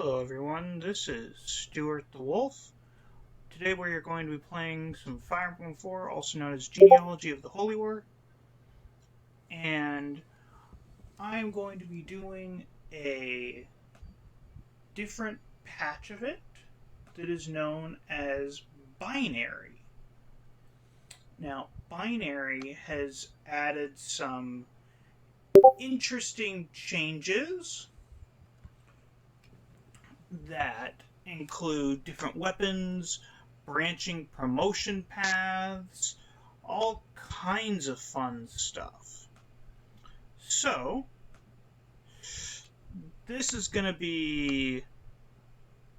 Hello everyone, this is Stuart the Wolf. Today we are going to be playing some Fire Emblem 4, also known as Genealogy of the Holy War. And I'm going to be doing a different patch of it that is known as Binary. Now, Binary has added some interesting changes that include different weapons, branching promotion paths, all kinds of fun stuff. So, this is going to be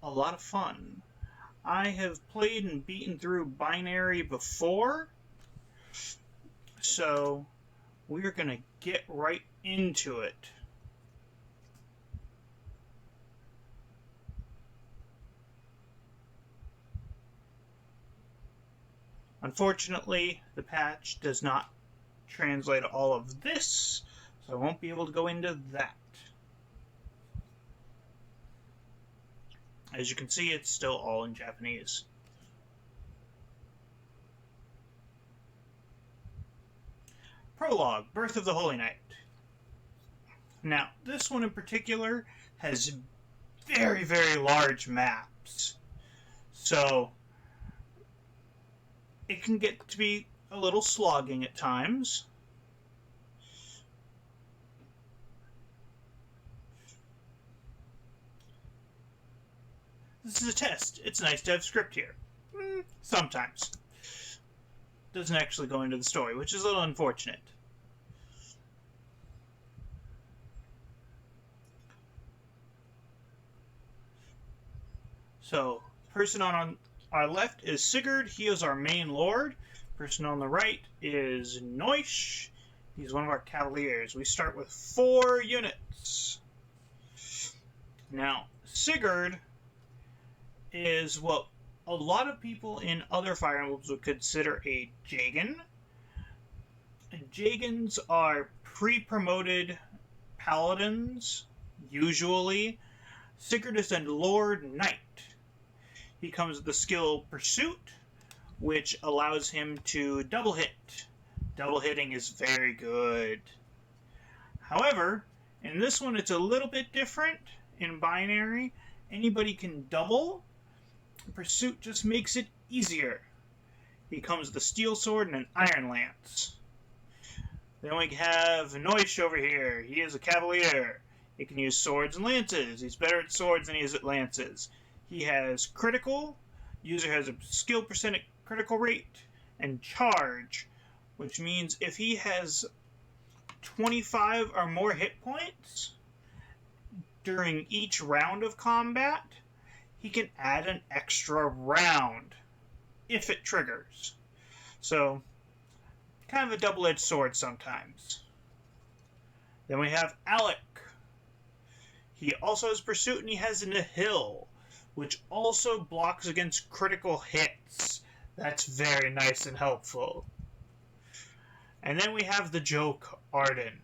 a lot of fun. I have played and beaten through Binary before, so we're going to get right into it. Unfortunately, the patch does not translate all of this, so I won't be able to go into that. As you can see, it's still all in Japanese. Prologue, Birth of the Holy Knight. Now, this one in particular has very, very large maps, so it can get to be a little slogging at times. This is a test. It's nice to have script here. Sometimes. Doesn't actually go into the story, which is a little unfortunate. So, person on our left is Sigurd. He is our main lord. Person on the right is Noish. He's one of our cavaliers. We start with 4 units. Now, Sigurd is what a lot of people in other Fire Emblems would consider a Jagan. And Jagans are pre-promoted paladins, usually. Sigurd is a Lord Knight. He comes with the skill Pursuit, which allows him to double hit. Double hitting is very good. However, in this one it's a little bit different. In Binary, anybody can double. Pursuit just makes it easier. He comes with a steel sword and an iron lance. Then we have Noish over here. He is a cavalier. He can use swords and lances. He's better at swords than he is at lances. He has critical. User has a skill percent critical rate and charge, which means if he has 25 or more hit points during each round of combat, he can add an extra round if it triggers. So, kind of a double-edged sword sometimes. Then we have Alec. He also has Pursuit and he has Nihil, which also blocks against critical hits. That's very nice and helpful. And then we have the joke, Arden.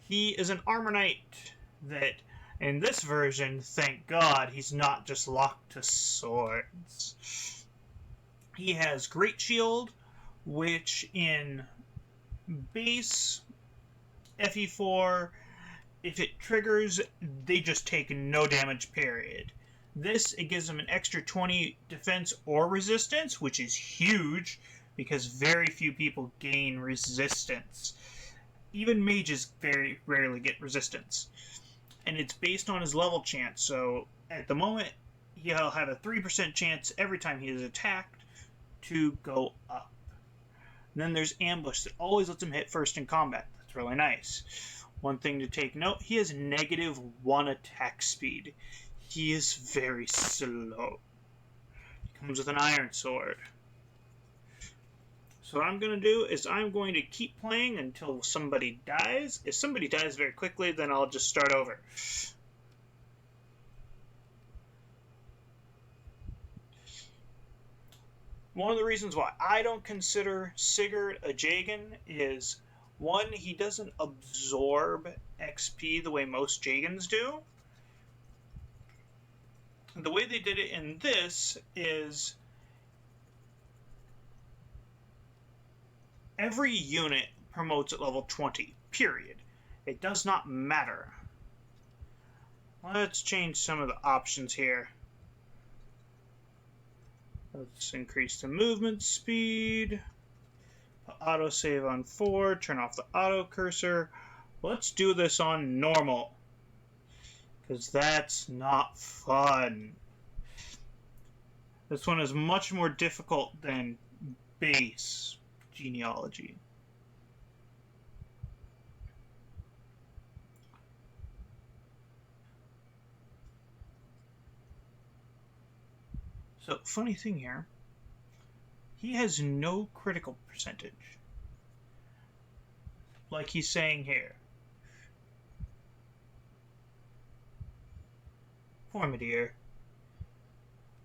He is an armor knight that, in this version, thank God, he's not just locked to swords. He has Great Shield, which in base FE4, if it triggers, they just take no damage, period. This, it gives them an extra 20 defense or resistance, which is huge, because very few people gain resistance. Even mages very rarely get resistance. And it's based on his level chance, so at the moment, he'll have a 3% chance every time he is attacked to go up. And then there's Ambush that always lets him hit first in combat. That's really nice. One thing to take note, he has -1 attack speed. He is very slow. He comes with an iron sword. So what I'm going to do is I'm going to keep playing until somebody dies. If somebody dies very quickly, then I'll just start over. One of the reasons why I don't consider Sigurd a Jagan is, one, he doesn't absorb XP the way most Jagans do. The way they did it in this is every unit promotes at level 20, period. It does not matter. Let's change some of the options here. Let's increase the movement speed. Autosave on 4. Turn off the auto cursor. Let's do this on normal, because that's not fun. This one is much more difficult than base genealogy. So, funny thing here, he has no critical percentage. Like he's saying here. Poor Midir.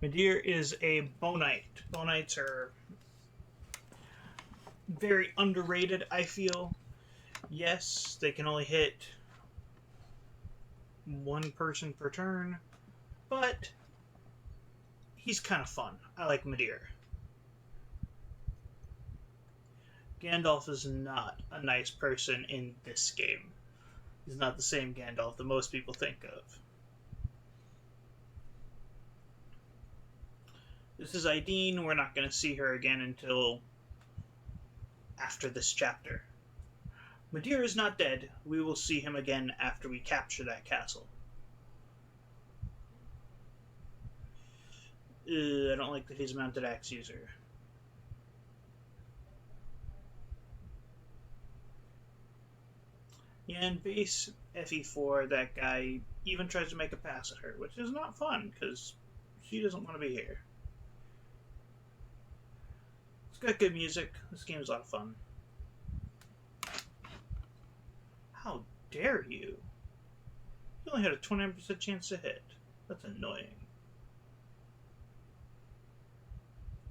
Midir is a Bonite. Bonites are very underrated, I feel. Yes, they can only hit one person per turn, but he's kind of fun. I like Midir. Gandalf is not a nice person in this game. He's not the same Gandalf that most people think of. This is Ideen. We're not going to see her again until after this chapter. Midir is not dead. We will see him again after we capture that castle. I don't like that he's a mounted axe user. Yeah, in base FE4, that guy even tries to make a pass at her, which is not fun, because she doesn't want to be here. It's got good music. This game's a lot of fun. How dare you? You only had a 29% chance to hit. That's annoying.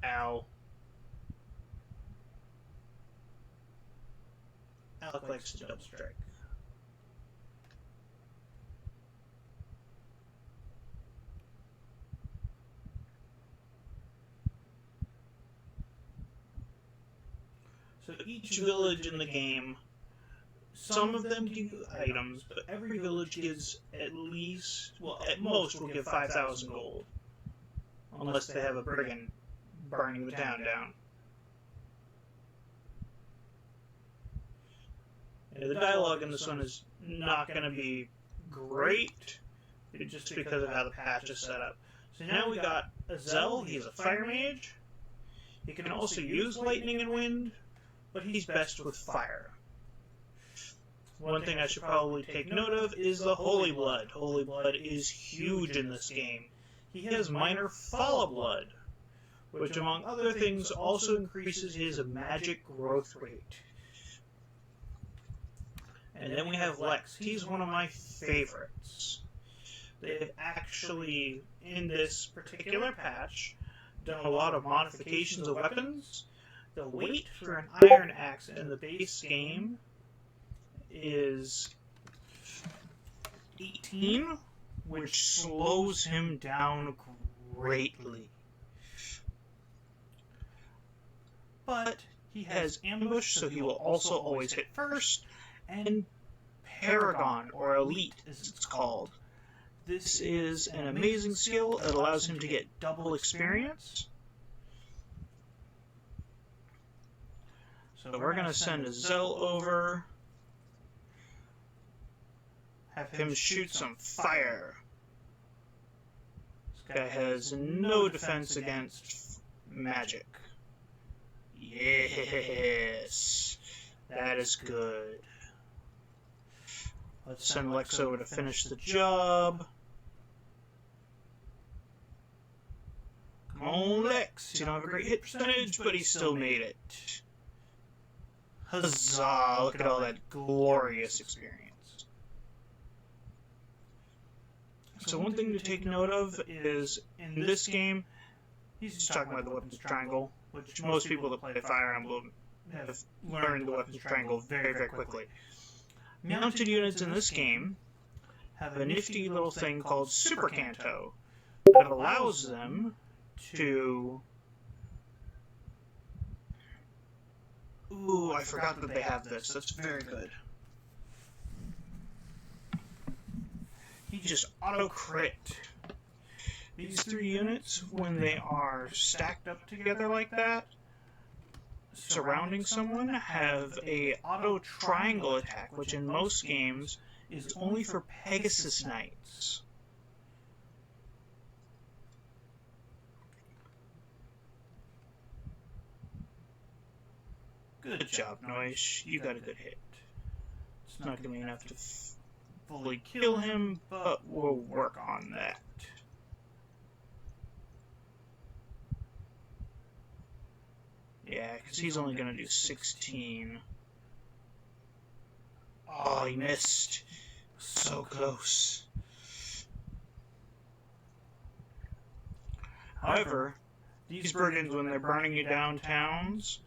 Ow. Alec likes to double strike. So each village in the game, some of them give you items, but every village gives at least, well, at most will give 5,000 gold. Unless they have a brigand burning the town down. And the dialogue in this one is not going to be great, just because of how the patch is set up. So now we got Azel. He's a fire mage. He can also use lightning and wind, but he's best with fire. One thing I should probably take note of is the Holy Blood. Holy Blood is huge in this game. He has minor Follow Blood, which among other things also increases his magic growth rate. And then we have Lex. He's one of my favorites. They've actually, in this particular patch, done a lot of modifications of weapons. The weight for an iron axe in the base game is 18, which slows him down greatly. But he has ambush, so he will also always hit first, and Paragon, or Elite as it's called. This is an amazing skill. It allows him to get double experience. So we're going to send Azel over. Have him shoot some fire. This guy has no defense against magic. Yes, that is good. Let's send Lex over to finish the job. Come on, Lex. You don't have a great hit percentage, but he still made it. Huzzah! Look at all that glorious experience. So one thing to take note of is, in this game, he's just talking about the weapons triangle, which most people that play Fire Emblem have learned the weapons triangle very, very quickly. Mounted units in this game have a nifty little thing called Super Canto, that allows them to... Ooh, I forgot that they have this. That's very good. He just auto-crit. These 3 units, when they are stacked up together like that, surrounding someone, have a auto-triangle attack, which in most games is only for Pegasus Knights. Good job, Noish. You got a good hit. It's not going to be enough to fully kill him, but we'll work on that. Yeah, because he's only going to do 16. Oh, he missed. So close. However, these brigands, when they're burning you down towns,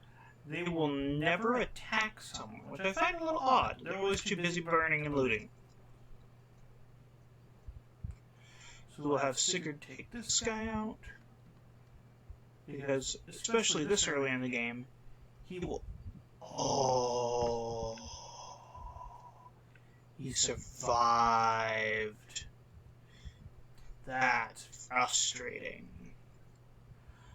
they will never attack someone, which I find a little odd. They're always too busy burning and looting. So we'll have Sigurd take this guy out, because, especially this early in the game, he will... Oh... He survived. That's frustrating.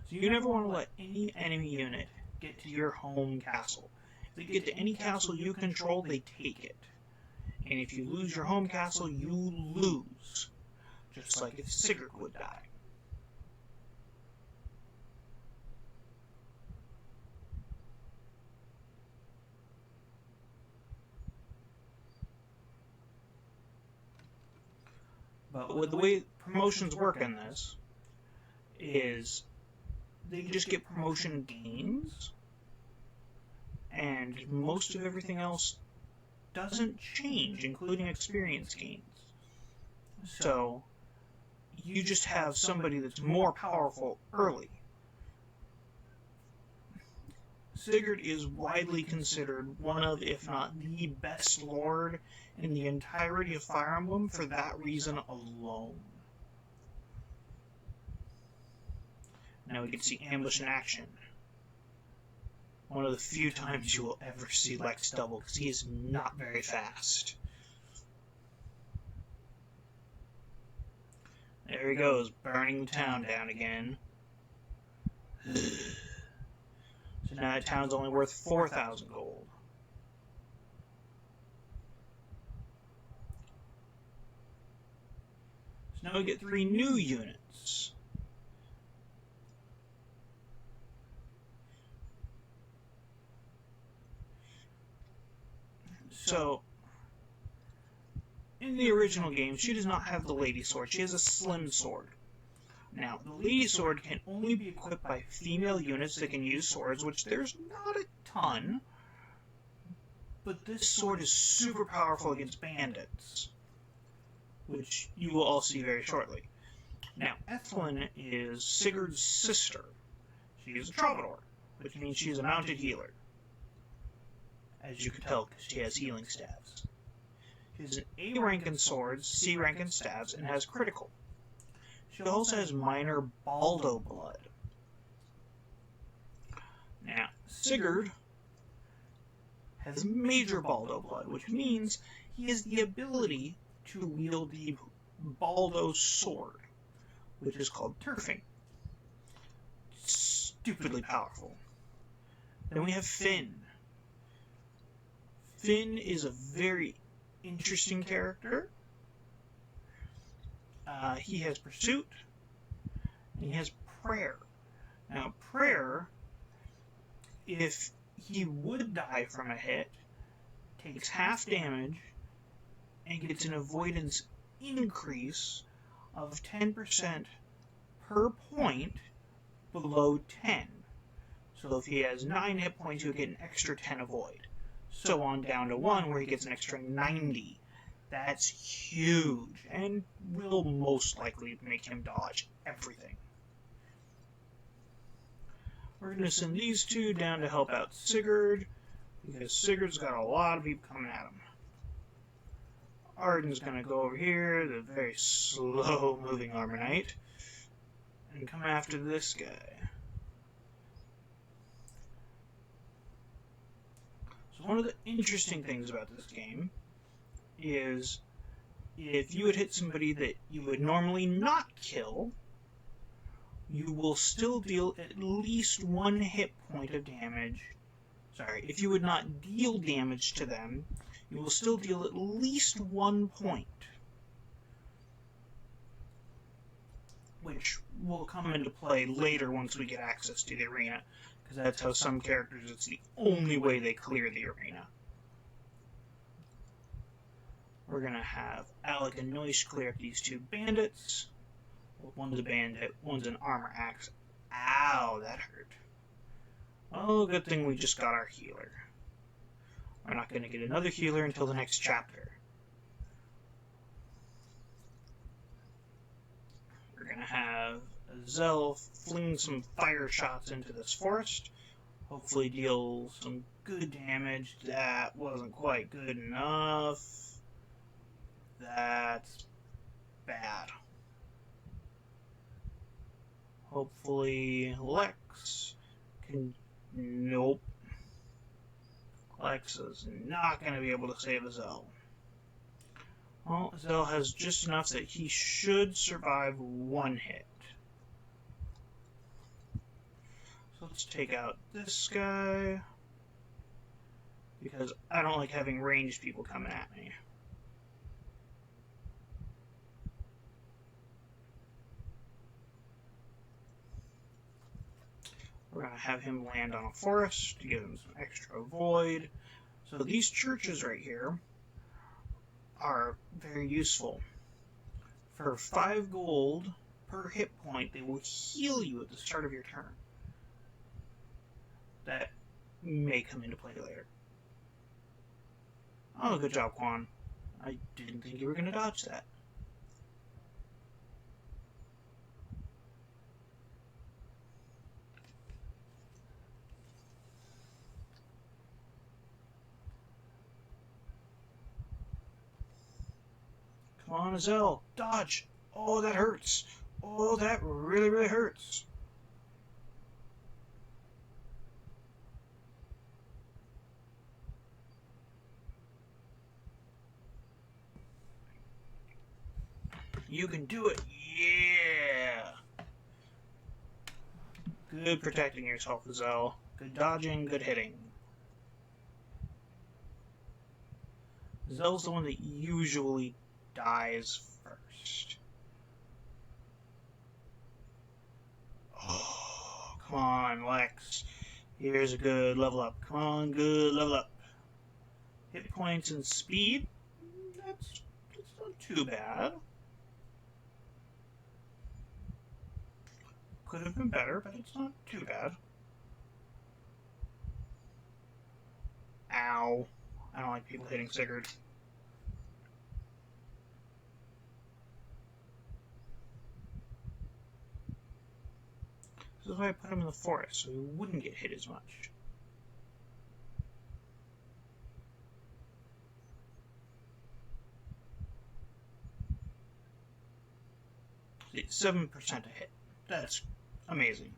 So you never want to let any enemy unit get to your home castle. If they get to any castle you control, they take it. And if you lose your home castle, you lose. Just like if Sigurd would die. But with the way promotions work in this, is they just get promotion gains, and most of everything else doesn't change, including experience gains. So, you just have somebody that's more powerful early. Sigurd is widely considered one of, if not the best lord in the entirety of Fire Emblem for that reason alone. Now we can see Ambush in action. One of the few times you will ever see Lex double, because he is not very fast. There he goes, burning the town down again. So now that town's only worth 4,000 gold. So now we get 3 new units. So, in the original game, she does not have the Lady Sword. She has a Slim Sword. Now, the Lady Sword can only be equipped by female units that can use swords, which there's not a ton. But this sword is super powerful against bandits, which you will all see very shortly. Now, Ethlyn is Sigurd's sister. She is a troubadour, which means she is a mounted healer. As you can tell, because she has healing staves. She has an A rank in swords, C rank in staves, and has critical. She also has minor Baldo blood. Now, Sigurd has major Baldo blood, which means he has the ability to wield the Baldo sword, which is called turfing. Stupidly powerful. Then we have Finn. Finn is a very interesting character. He has Pursuit, and he has Prayer. Now, Prayer, if he would die from a hit, takes half damage, and gets an avoidance increase of 10% per point below 10. So if he has 9 hit points, he'll get an extra 10 avoid. So on down to 1, where he gets an extra 90. That's huge, and will most likely make him dodge everything. We're going to send these 2 down to help out Sigurd, because Sigurd's got a lot of people coming at him. Arden's going to go over here, the very slow-moving Armor Knight. and come after this guy. So one of the interesting things about this game is if you would hit somebody that you would normally not kill, you will still deal at least 1 hit point of damage. Sorry, if you would not deal damage to them, you will still deal at least 1 point. Which will come into play later once we get access to the arena, because that's how some characters, it's the only way they clear the arena. We're going to have Alec and Noise clear up these 2 bandits. One's a bandit, one's an armor axe. Ow, that hurt. Oh, good thing we just got our healer. We're not going to get another healer until the next chapter. We're going to have Zell fling some fire shots into this forest. Hopefully deal some good damage. That wasn't quite good enough. That's bad. Hopefully Lex can... Nope. Lex is not going to be able to save Zell. Well, Zell has just enough that he should survive 1 hit. So let's take out this guy, because I don't like having ranged people coming at me. We're going to have him land on a forest to give him some extra void. So these churches right here are very useful. For 5 gold per hit point, they will heal you at the start of your turn. That may come into play later. Oh, good job, Quan. I didn't think you were going to dodge that. Come on, Zell. Dodge. Oh, that hurts. Oh, that really, really hurts. You can do it. Yeah. Good protecting yourself, Zell. Good dodging, good hitting. Zell's the one that usually dies first. Oh, come on, Lex. Here's a good level up. Come on, good level up. Hit points and speed. That's not too bad. Could have been better, but it's not too bad. Ow. I don't like people hitting Sigurd. This is why I put him in the forest, so he wouldn't get hit as much. See, 7% a hit. That's amazing.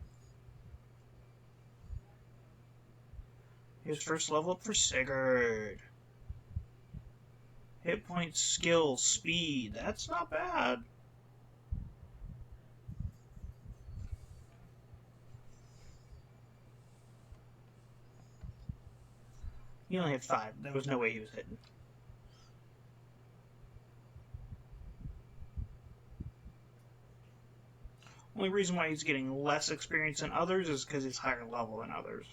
Here's first level up for Sigurd. Hit points, skill, speed. That's not bad. He only had 5. There was no way he was hitting. Only reason why he's getting less experience than others is because he's higher level than others.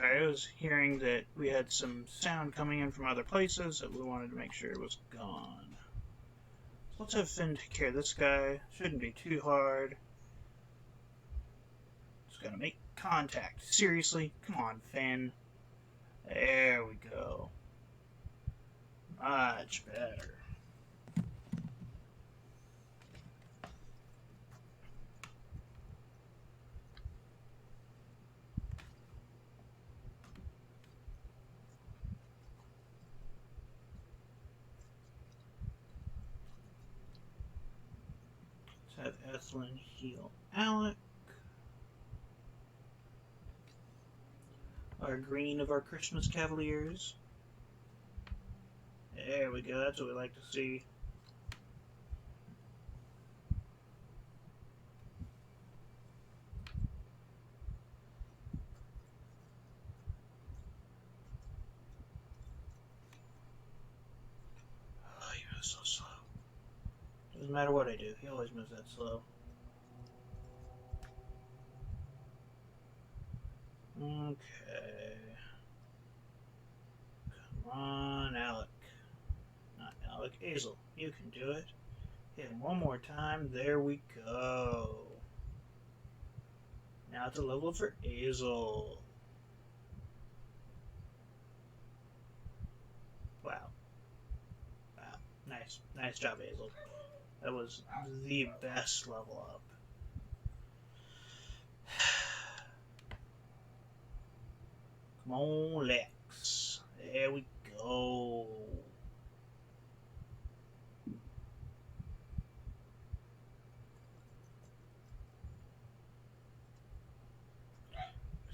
I was hearing that we had some sound coming in from other places that we wanted to make sure it was gone. So let's have Finn take care of this guy. Shouldn't be too hard. Just gotta make contact. Seriously? Come on, Finn. There we go. Much better. Let's have Ethelyn heal Alec. Our green of our Christmas Cavaliers. There we go, that's what we like to see. Oh, he moves so slow. Doesn't matter what I do, he always moves that slow. Okay. Come on, Alec. Not Alec, Azel. You can do it. Hit him one more time. There we go. Now it's a level for Azel. Wow. Wow. Nice. Nice job, Azel. That was the best level up. Come on, Lex. There we go.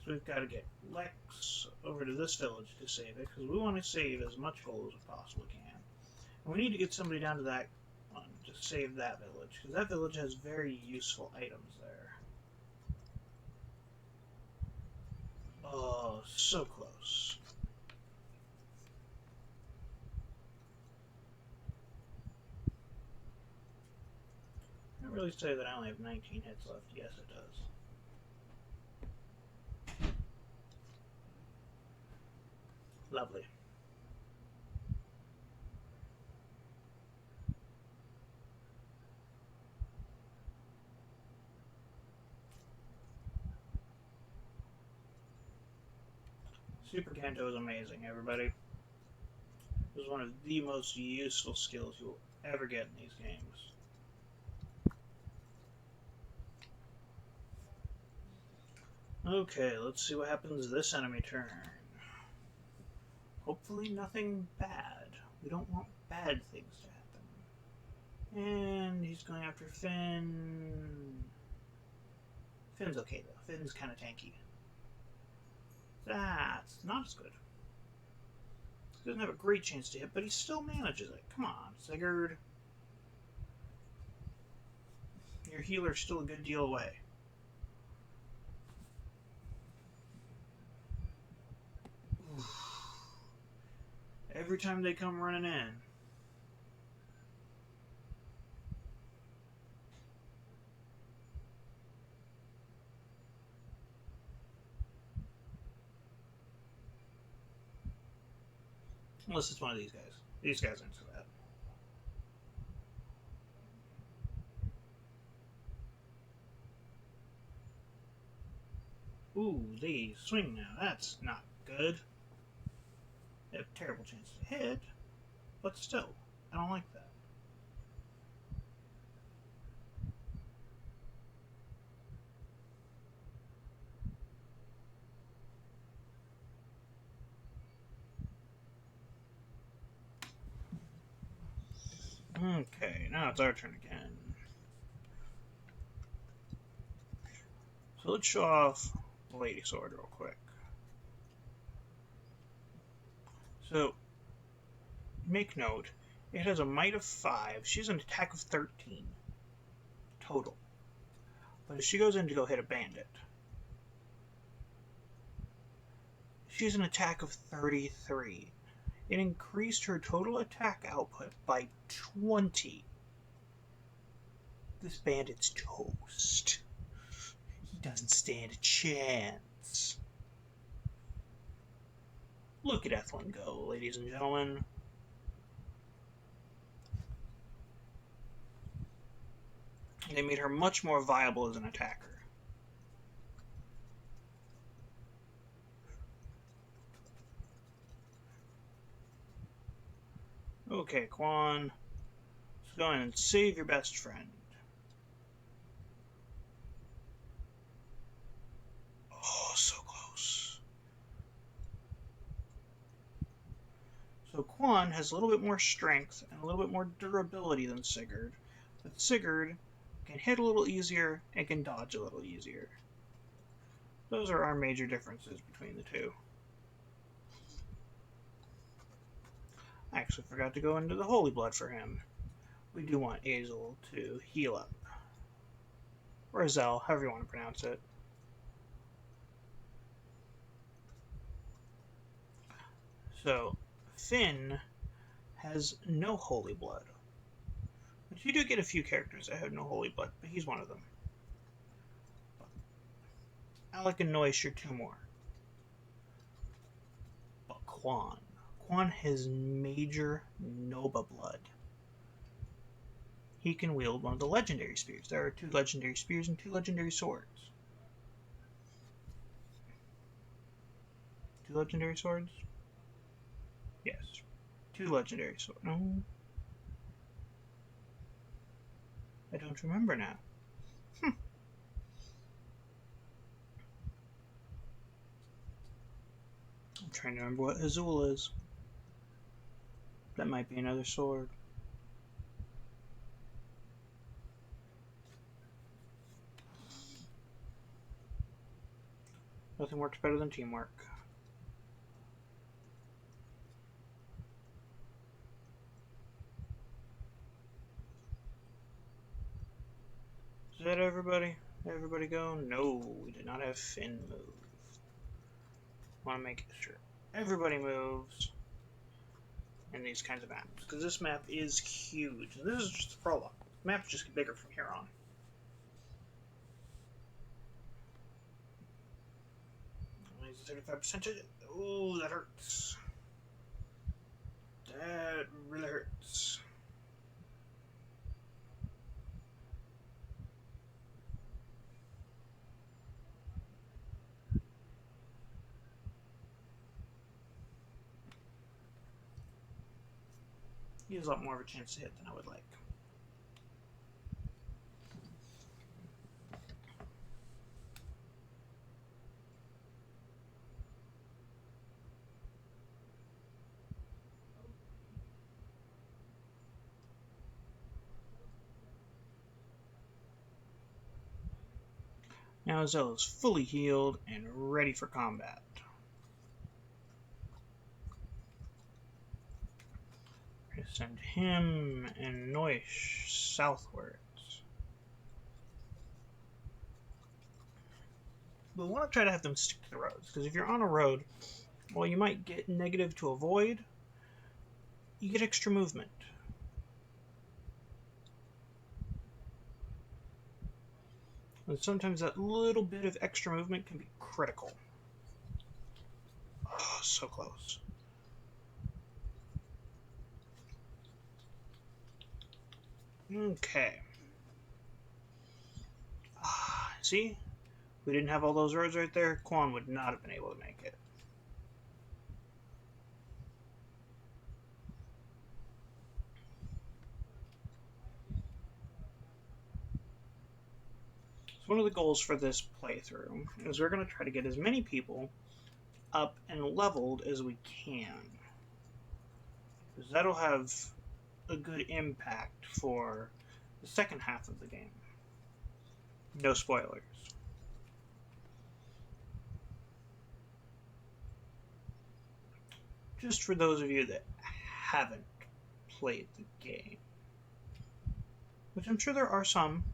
So we've got to get Lex over to this village to save it, because we want to save as much gold as we possibly can. And we need to get somebody down to that one to save that village, because that village has very useful items there. Oh, so close. I don't really say that I only have 19 hits left. Yes, it does. Lovely. Super Kanto is amazing, everybody. It is one of the most useful skills you will ever get in these games. Okay, let's see what happens this enemy turn. Hopefully nothing bad. We don't want bad things to happen. And he's going after Finn. Finn's okay though. Finn's kind of tanky. That's not as good. He doesn't have a great chance to hit, but he still manages it. Come on, Sigurd. Your healer's still a good deal away. Every time they come running in. Unless it's one of these guys. These guys aren't so bad. Ooh, they swing now. That's not good. They have a terrible chance to hit, but still, I don't like that. Okay, now it's our turn again. So let's show off Lady Sword real quick. So, make note, it has a might of 5. She's an attack of 13 total. But if she goes in to go hit a bandit, she's an attack of 33. It increased her total attack output by 20. This bandit's toast. He doesn't stand a chance. Look at Ethelyn go, ladies and gentlemen. They made her much more viable as an attacker. Okay, Quan. Let's go in and save your best friend. Oh, so close. So Quan has a little bit more strength and a little bit more durability than Sigurd, but Sigurd can hit a little easier and can dodge a little easier. Those are our major differences between the two. I actually forgot to go into the Holy Blood for him. We do want Azel to heal up. Or Zell, however you want to pronounce it. So, Finn has no Holy Blood. But you do get a few characters that have no Holy Blood, but he's one of them. Alec and Noise are two more. But Quan has major Nova Blood. He can wield one of the legendary spears. There are 2 legendary spears and 2 legendary swords. 2 legendary swords? Yes. 2 legendary swords. No. I don't remember now. I'm trying to remember what Azul is. That might be another sword. Nothing works better than teamwork. Is that everybody? Everybody go? No, we did not have Finn move. Want to make sure everybody moves in these kinds of maps, because this map is huge. This is just the prologue. The maps just get bigger from here on. Only 35%. Ooh, that hurts. That really hurts. He has a lot more of a chance to hit than I would like. Now Zell is fully healed and ready for combat. We're going to send him and Noish southwards. But we want to try to have them stick to the roads, because if you're on a road, while you might get negative to avoid, you get extra movement. And sometimes that little bit of extra movement can be critical. Oh, so close. Okay. See? If we didn't have all those roads right there, Quan would not have been able to make it. So one of the goals for this playthrough is we're going to try to get as many people up and leveled as we can. Because that'll have a good impact for the second half of the game. No spoilers. Just for those of you that haven't played the game. Which I'm sure there are some.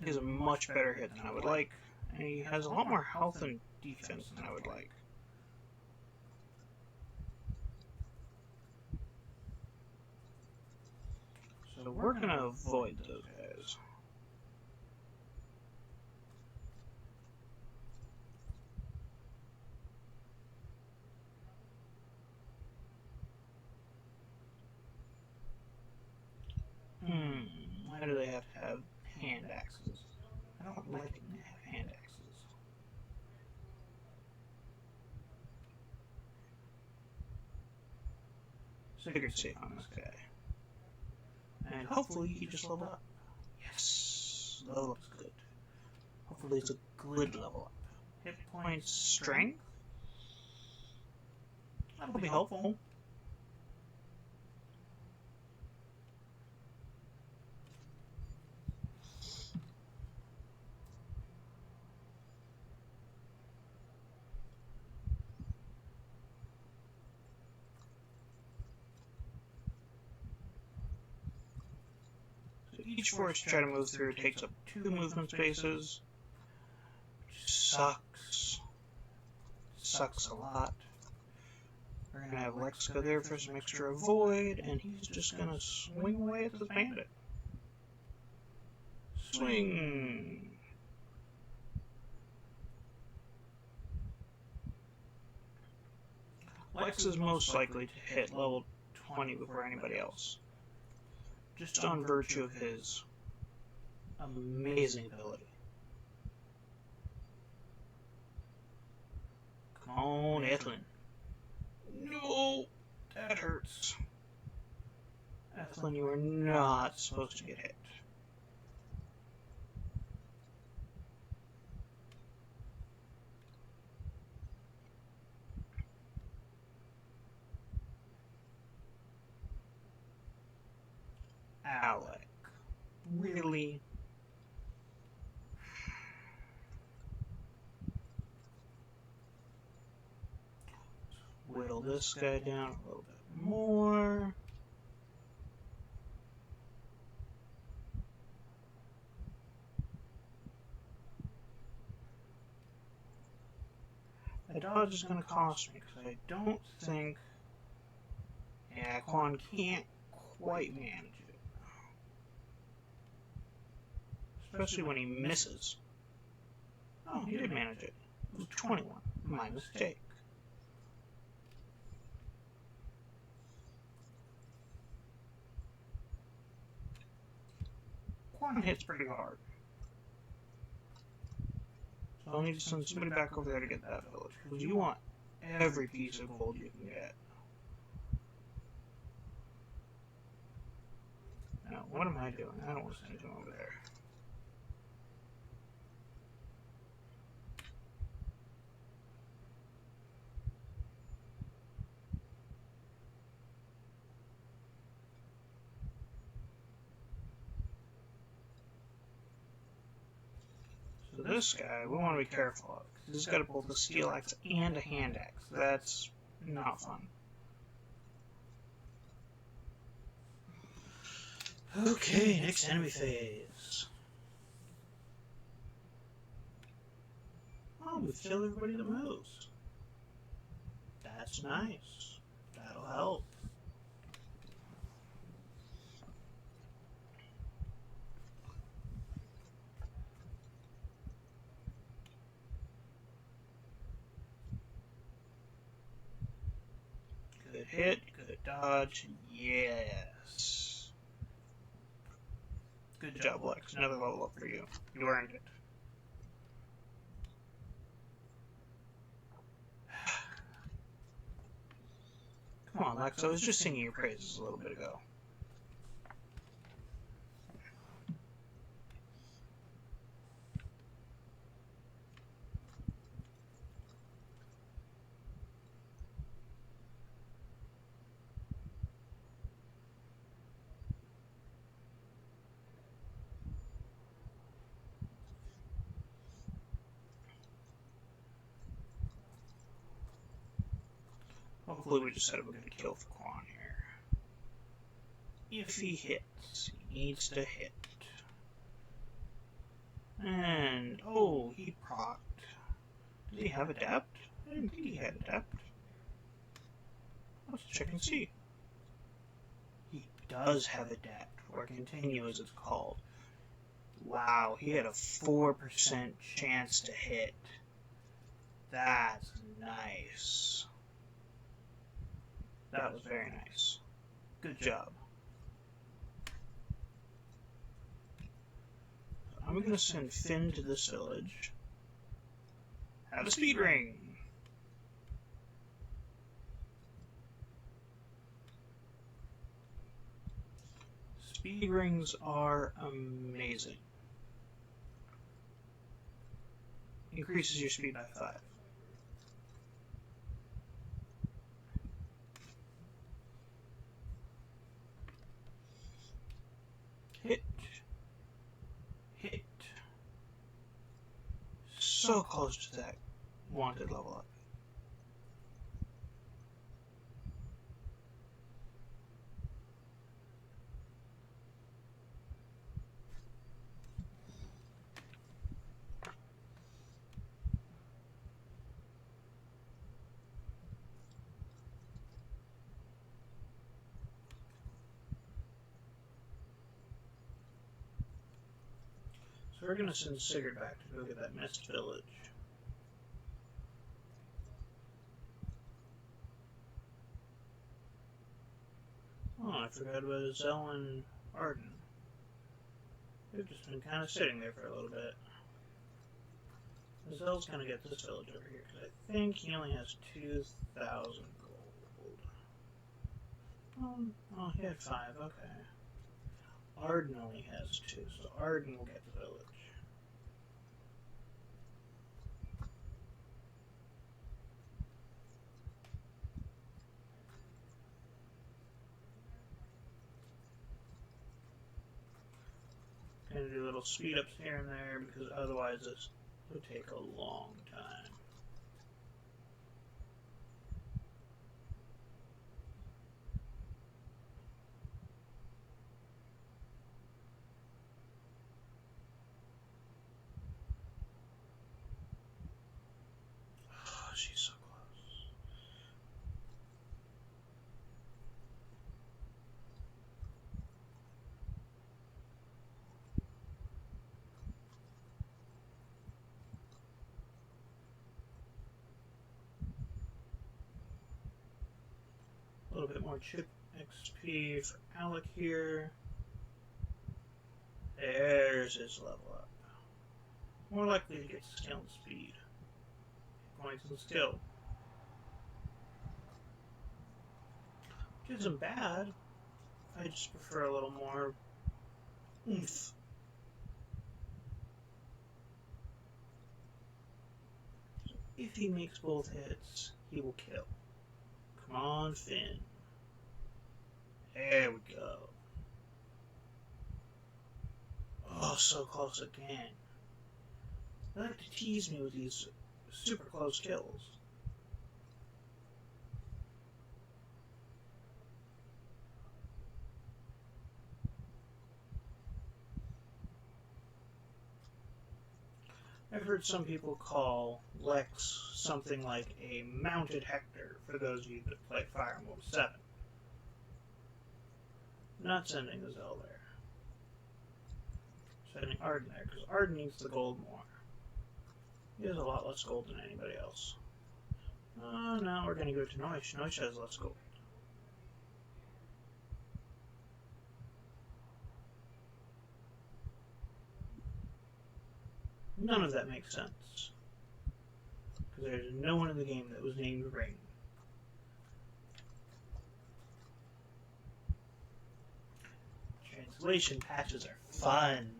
He has a much better hit than I would like. And he has a lot more health and defense than I would like. So we're going to avoid those guys. like to have hand axes. So figured safe on this guy. And hopefully he just leveled up. Yes, level up's good. Hopefully it's a good level up. Hit points, strength. That'll be helpful. So each forest you try to move through takes up 2 movement spaces. Which sucks. Sucks a lot. We're gonna have Lex go there for some extra avoid, and he's just gonna swing away at this bandit. Swing! Lex is most likely to hit level 20 before anybody else. Just on virtue of his amazing ability. Come on, Ethlin. No! That hurts. Ethlin, you are not supposed to get hit. Alec. Really? Whittle this guy down a little bit more. A dodge is going to cost me because I don't think... Yeah, Quan can't quite manage it. Especially when he misses. Oh, he did manage it. It was 21. My mistake. Quan hits pretty hard. So I'll need to send somebody back over there to get that village. Because you want every piece of gold you can get. Now, what am I doing? I don't want to send him over there. So this guy, we want to be careful of, because he's got both a steel axe and a hand axe. That's not fun. Okay, next enemy phase. Oh, we've killed everybody that moves. That's nice. That'll help. Good hit, good dodge, yes. Good job, Lex. Another level up for you. You earned it. Come on, Lex. I was just singing your praises a little bit ago. Hopefully we just set up a good kill for Quan here. If he hits, he needs to hit. And, oh, he procced. Did he have Adept? I didn't think he had Adept. Let's check and see. He does have Adept, or Continue as it's called. Wow, he had a 4% chance to hit. That's nice. That was very nice. Good job. I'm going to send Finn to this village. Have a speed ring. Speed rings are amazing. Increases your speed by 5. Hit. Hit. So close to that wanted level up. So we're going to send Sigurd back to go get that mist village. Oh, I forgot about Zell and Arden. They've just been kind of sitting there for a little bit. Zell's going to get this village over here, because I think he only has 2,000 gold. Oh, he had 5, okay. Arden only has 2, so Arden will get the village. Gonna do little speed ups here and there because otherwise this would take a long time. Oh, she's so close. A little bit more chip XP for Alec here. There's his level up. More likely to get skill and speed. Points and skill. Which isn't bad. I just prefer a little more oomph. So if he makes both hits, he will kill. Come on, Finn. There we go. Oh, so close again. They like to tease me with these super close kills. I've heard some people call Lex something like a mounted Hector, for those of you that play Fire Emblem 7. Not sending the Zell there. Sending Arden there, because Arden needs the gold more. He has a lot less gold than anybody else. Now we're going to go to Noish. Noish has less gold. None of that makes sense. Because there's no one in the game that was named Ring. Translation patches are fun.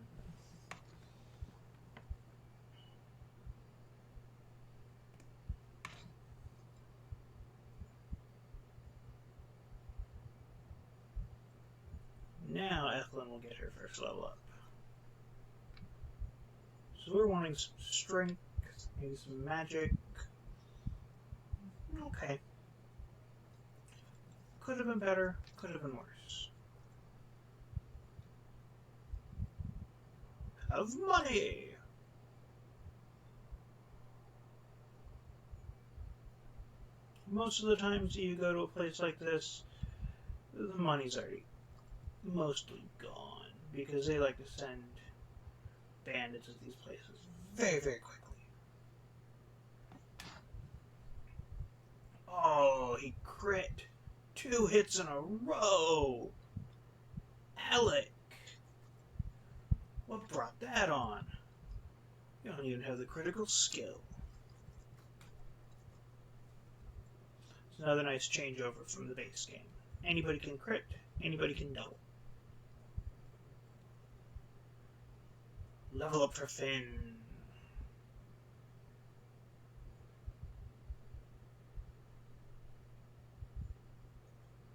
Now Ethelyn will get her first level up. So we're wanting some strength, maybe some magic. Okay. Could have been better, could have been worse. Have money! Most of the times you go to a place like this, the money's already mostly gone, because they like to send bandits at these places very, very quickly. Oh, he crit 2 hits in a row! Alec! What brought that on? You don't even have the critical skill. It's another nice changeover from the base game. Anybody can crit, anybody can double. Level up for Finn.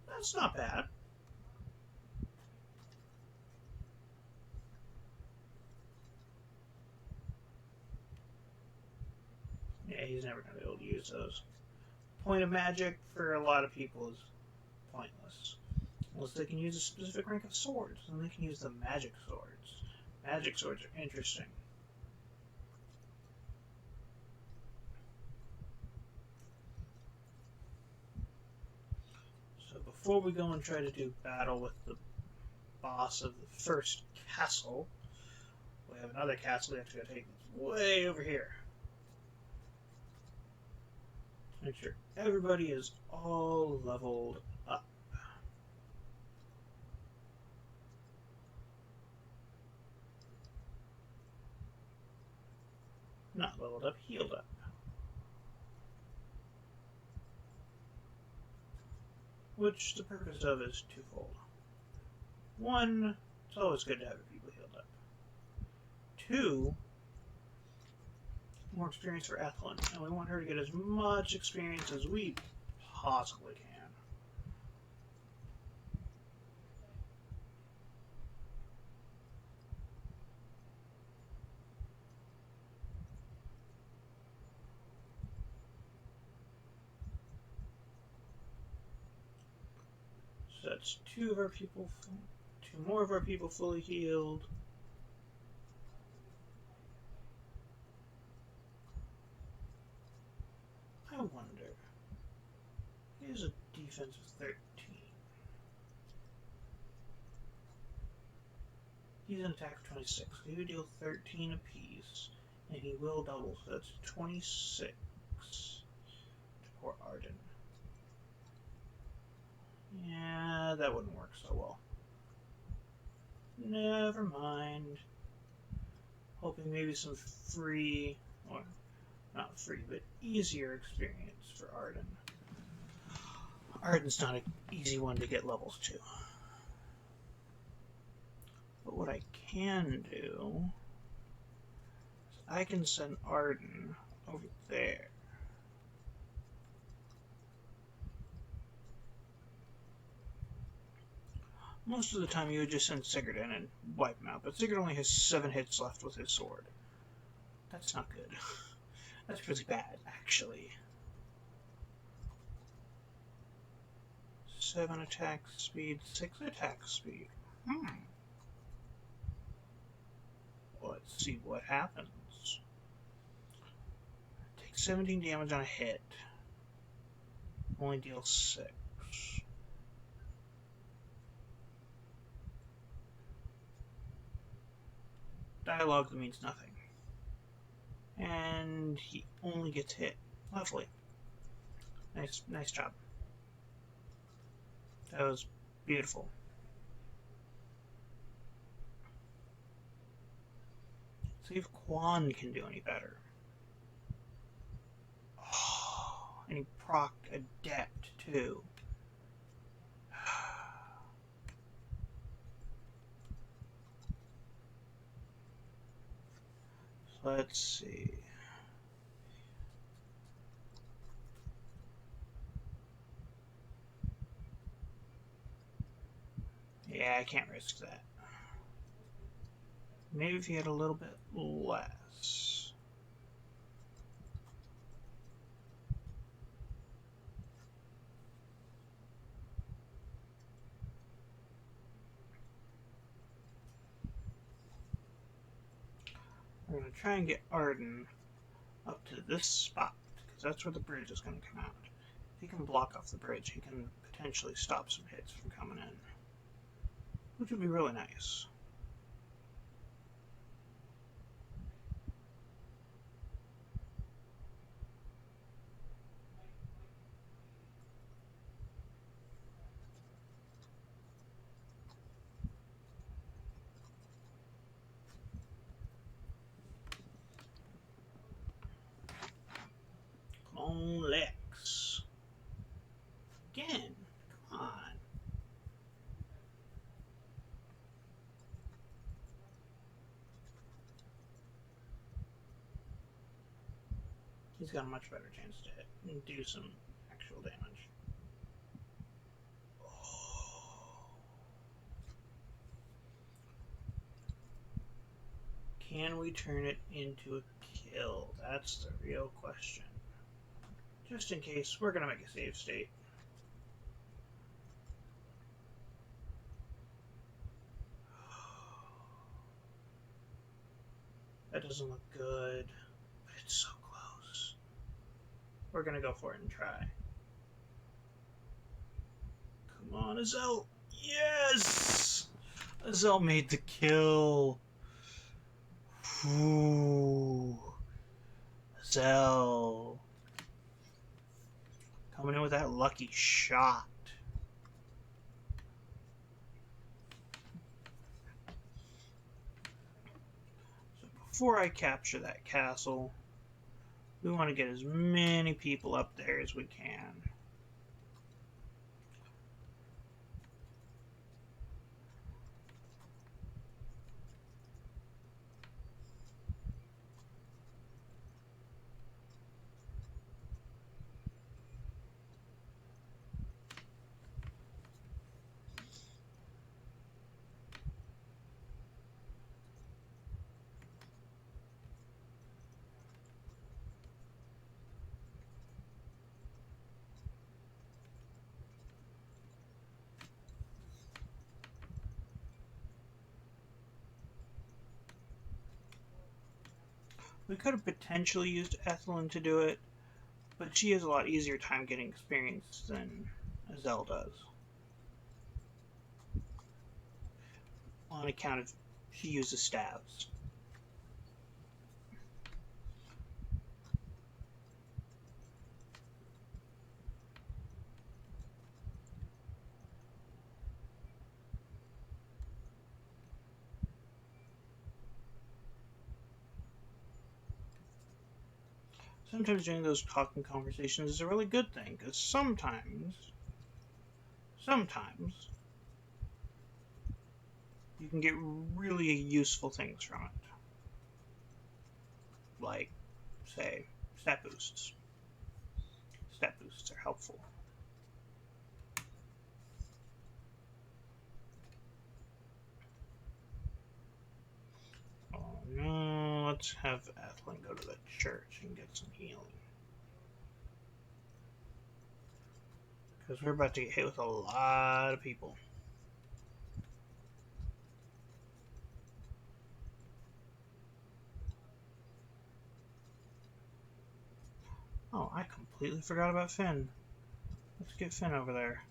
That's not bad. Yeah, he's never going to be able to use those. Point of magic for a lot of people is pointless. Unless they can use a specific rank of swords, then they can use the magic swords. Magic swords are interesting. So before we go and try to do battle with the boss of the first castle, we have another castle we have to go take that's way over here. Make sure everybody is all leveled up. Not leveled up, healed up. Which the purpose of is twofold. One, it's always good to have your people healed up. Two, more experience for Ethelyn, and we want her to get as much experience as we possibly can. So that's two more of our people fully healed. I wonder. He has a defense of 13. He's an attack of 26. So he would deal 13 apiece, and he will double, so that's 26 to poor Arden. Yeah, that wouldn't work so well. Never mind. Hoping maybe some free, or not free, but easier experience for Arden. Arden's not an easy one to get levels to. But what I can do is I can send Arden over there. Most of the time you would just send Sigurd in and wipe him out, but Sigurd only has 7 hits left with his sword. That's not good. That's really bad, actually. 7 attack speed, 6 attack speed. Let's see what happens. Take 17 damage on a hit. Only deal 6. Dialogue that means nothing. And he only gets hit. Lovely. Nice job. That was beautiful. See if Quan can do any better. Oh, and he procced Adept too. So let's see. Yeah, I can't risk that. Maybe if he had a little bit less. We're going to try and get Arden up to this spot, because that's where the bridge is going to come out. If he can block off the bridge, he can potentially stop some hits from coming in, which would be really nice. He's got a much better chance to hit and do some actual damage. Can we turn it into a kill? That's the real question. Just in case, we're going to make a save state. That doesn't look good, but it's so close. We're going to go for it and try. Come on, Azel. Yes! Azel made the kill. Ooh. Azel. Coming in with that lucky shot. So before I capture that castle, we want to get as many people up there as we can. We could have potentially used Ethelyn to do it, but she has a lot easier time getting experience than Azel does. On account of she uses staves. Sometimes doing those talking conversations is a really good thing, because sometimes you can get really useful things from it. Like, say, stat boosts. Stat boosts are helpful. Oh no, let's have Ethelyn go to the church and get some healing. Because we're about to get hit with a lot of people. Oh, I completely forgot about Finn. Let's get Finn over there.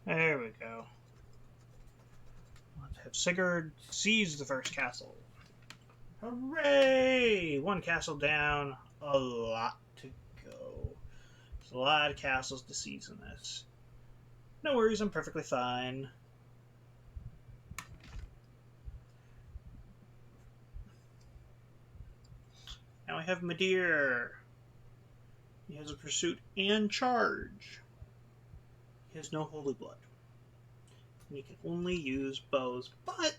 There we go. Let's have Sigurd seize the first castle. Hooray! One castle down, a lot to go. There's a lot of castles to seize in this. No worries, I'm perfectly fine. Now we have Madir. He has a pursuit and charge. He has no holy blood. And he can only use bows, but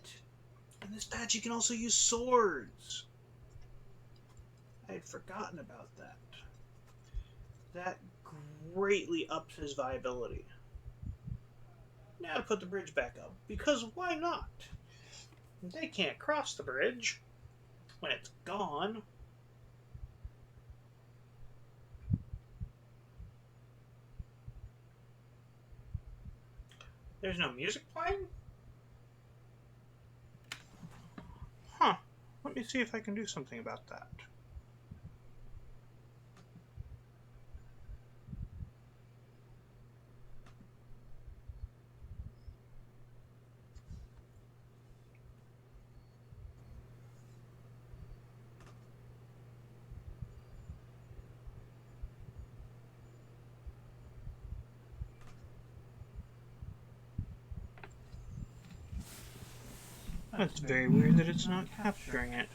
in this patch he can also use swords. I had forgotten about that. That greatly ups his viability. Now to put the bridge back up, because why not? They can't cross the bridge when it's gone. There's no music playing? Huh. Let me see if I can do something about that. That's very weird that it's not capturing it.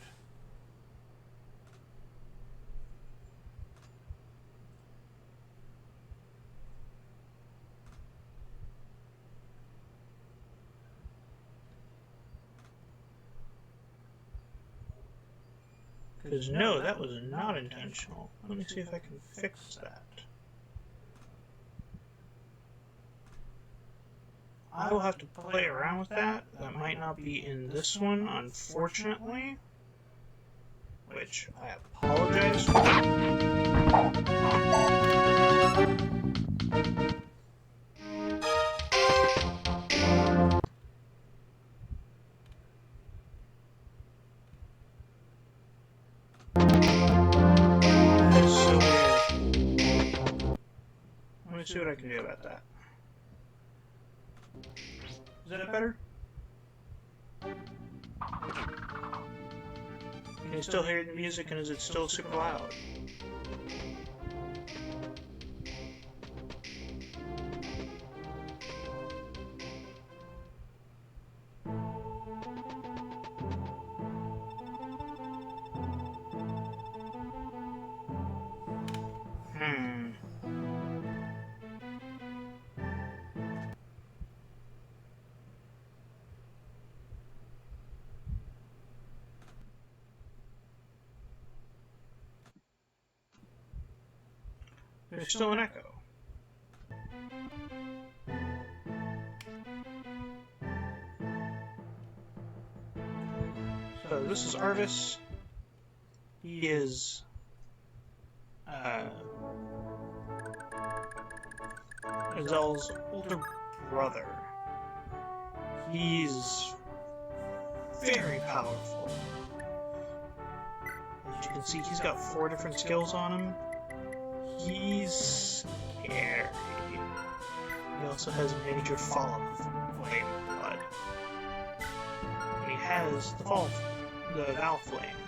Because no, that was not intentional. Let me see if I can fix that. I will have to play around with that. That might not be in this one, unfortunately. Which I apologize for. That is so weird. Let me see what I can do about that. Is that better? Can you still hear the music, and is it still super loud? There's still an echo. So this is Arvis. He is Azel's older brother. He's very powerful. As you can see, he's got 4 different skills on him. He's scary. He also has major fall of flame blood. And he has the Val Flame,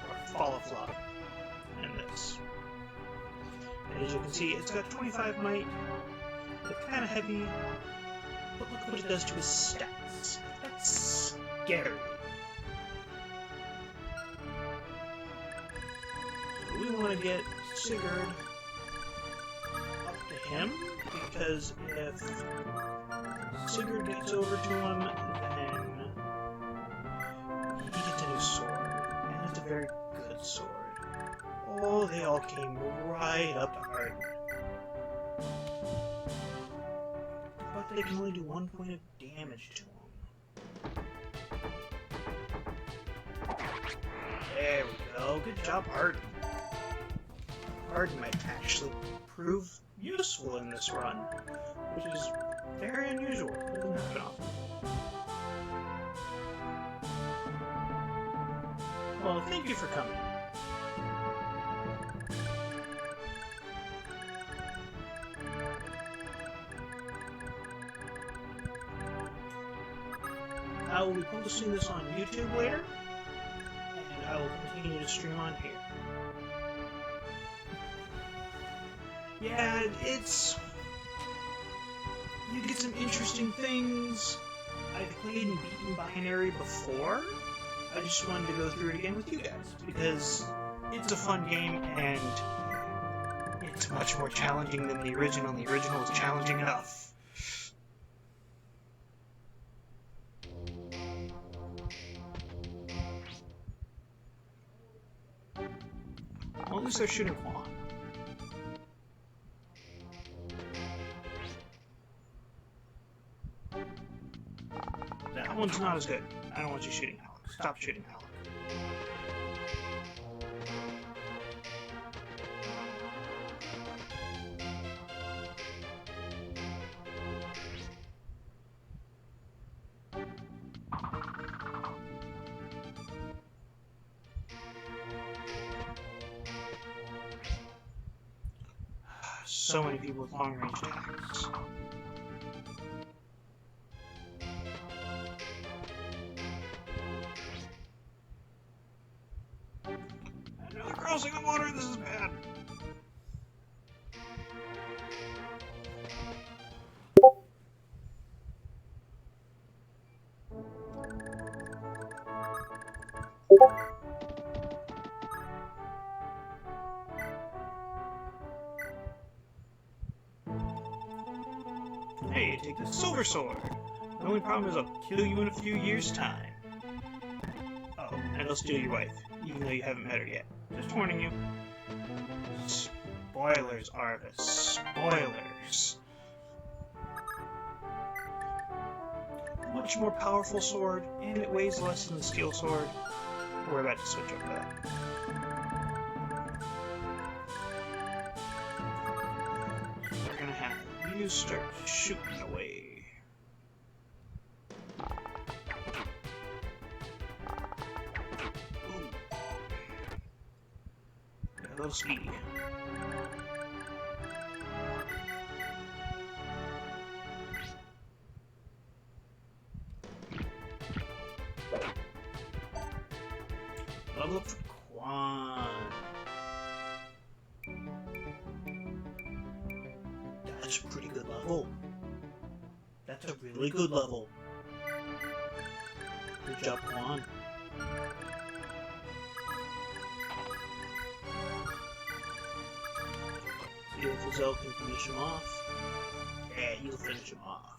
or Fall of Love, in this. And as you can see, it's got 25 might. It's kind of heavy, but look what it does to his stats. That's scary. So we want to get Sigurd him, because if Sigurd gets over to him, then he gets a new sword, and it's a very good sword. Oh, they all came right up to Arden. But they can only do 1 point of damage to him. There we go, good job, Arden. Arden might actually prove useful in this run, which is very unusual. It doesn't happen often. Well, thank you for coming. I will be posting this on YouTube later, and I will continue to stream on here. Yeah, you get some interesting things. I've played and beaten Binary before. I just wanted to go through it again with you guys, because it's a fun game, and it's much more challenging than the original, and the original was challenging enough. Well, at least they're shooting Juan. That one's not as good. I don't want you shooting Alec. Stop shooting Alec. So many people with long-range attacks. Another crossing the water, this is bad. Hey, take the silver sword. The only problem is I'll kill you in a few years' time. Oh, and I'll steal your wife. even though you haven't met her yet. Just warning you. Spoilers, Arvis. Spoilers. Much more powerful sword, and it weighs less than the steel sword. We're about to switch over to that. So we're gonna have you start shooting away. Ooh. Got a little speedy. Level up for Quan. That's a pretty good level. That's a really good level. Good job, Quan. See if Lizelle can finish him off. Yeah, you'll finish him off.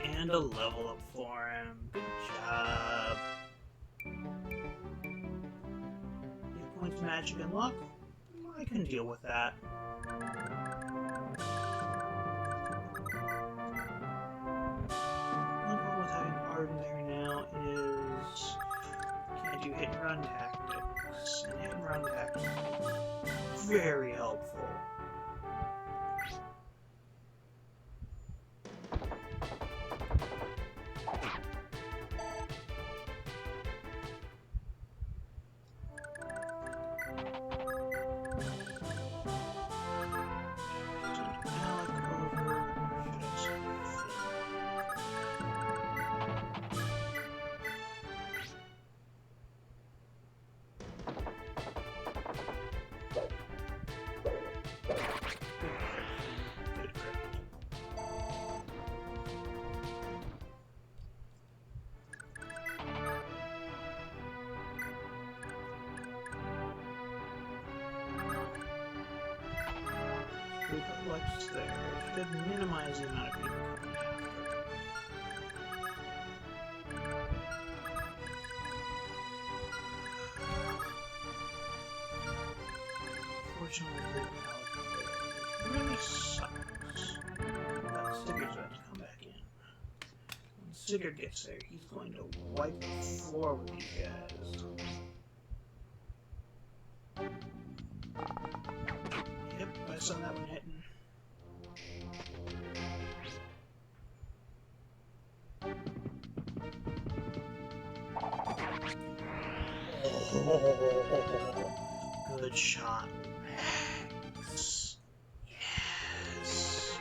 And a level up for him. Good job. Hit points, magic, and luck. I can deal with that. One problem with having Arden there now is can't do hit and run tactics. And hit and run tactics are very helpful. What's there? It should minimize the amount of people coming after. Fortunately, it really sucks. But Sigurd's about to come back in. When Sigurd gets there, he's going to wipe the floor with these guys. Yep, I saw that one hitting. Good shot, Max. Yes.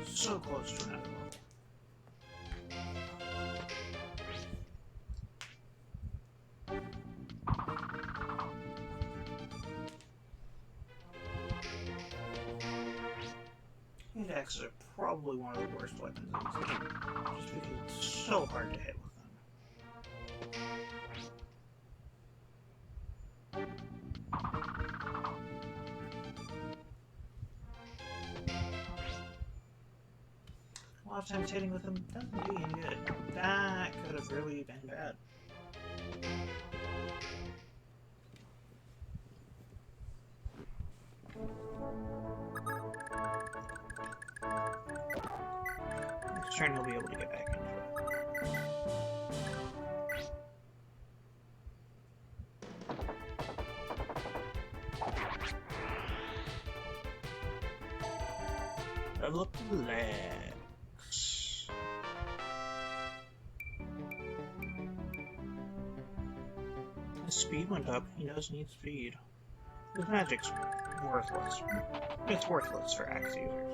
So close to another level. Hand axes are probably one of the worst weapons in this game, just because it's so hard to hit with them. A lot of times hitting with them doesn't do any good. That could have really been bad. Next turn he'll be able to get back into it. Level up the legs. His speed went up. He does need speed. His magic's worthless. It's worthless for axe users.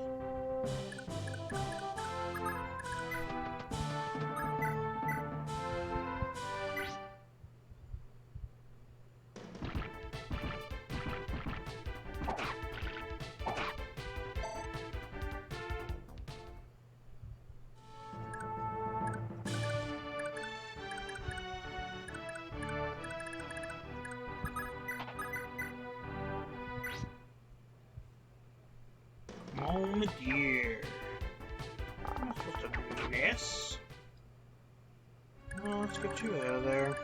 Bombardier. I'm not supposed to miss. Well, let's get you out of there.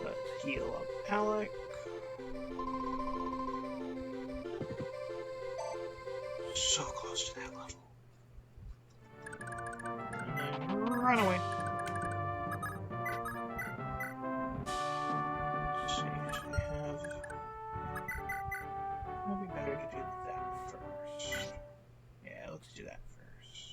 Let's heal up Alec. So close to that level. And then run away. Let's see, should I have... It'll be better to do that first. Yeah, let's do that first.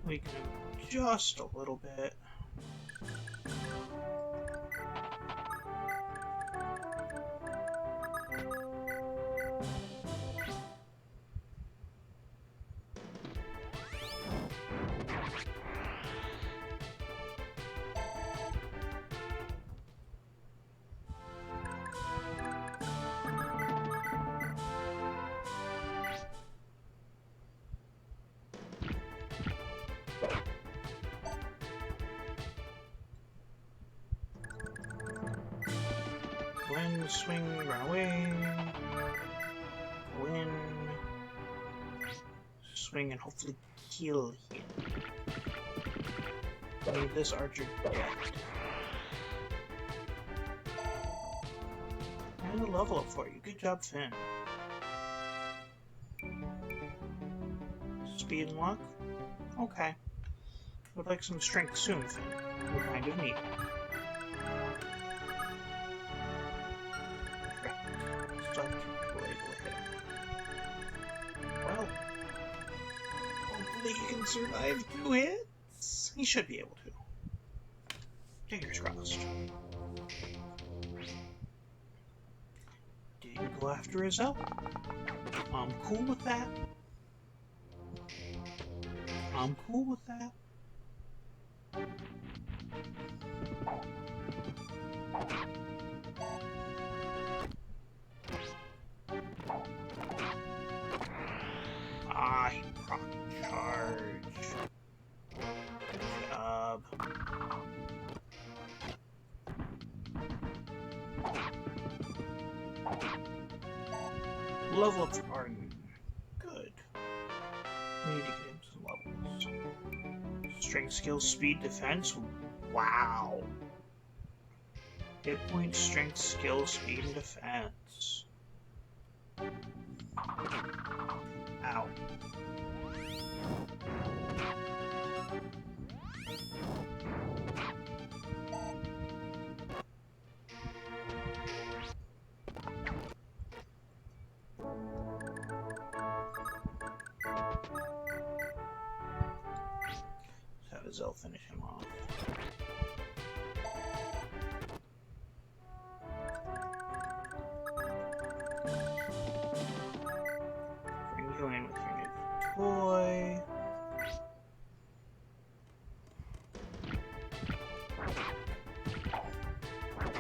We can adjust a little bit. Win, swing, run away. Win. Swing and hopefully kill him. Leave this archer dead. And a level up for you. Good job, Finn. Speed and luck? Okay. Would like some strength soon, Finn. We kind of need it. Well, hopefully he can survive 2 hits. He should be able to. Fingers crossed. Didn't go after his help. I'm cool with that. I'm cool with that. Ah, he proc charge. Good job. Level up for Arden. Good. We need to get him some levels. Strength, skill, speed, defense. Wow. Hit points, strength, skill, speed, and defense. Ow. Let's have Zell finish him off. Bring you in with your new toy.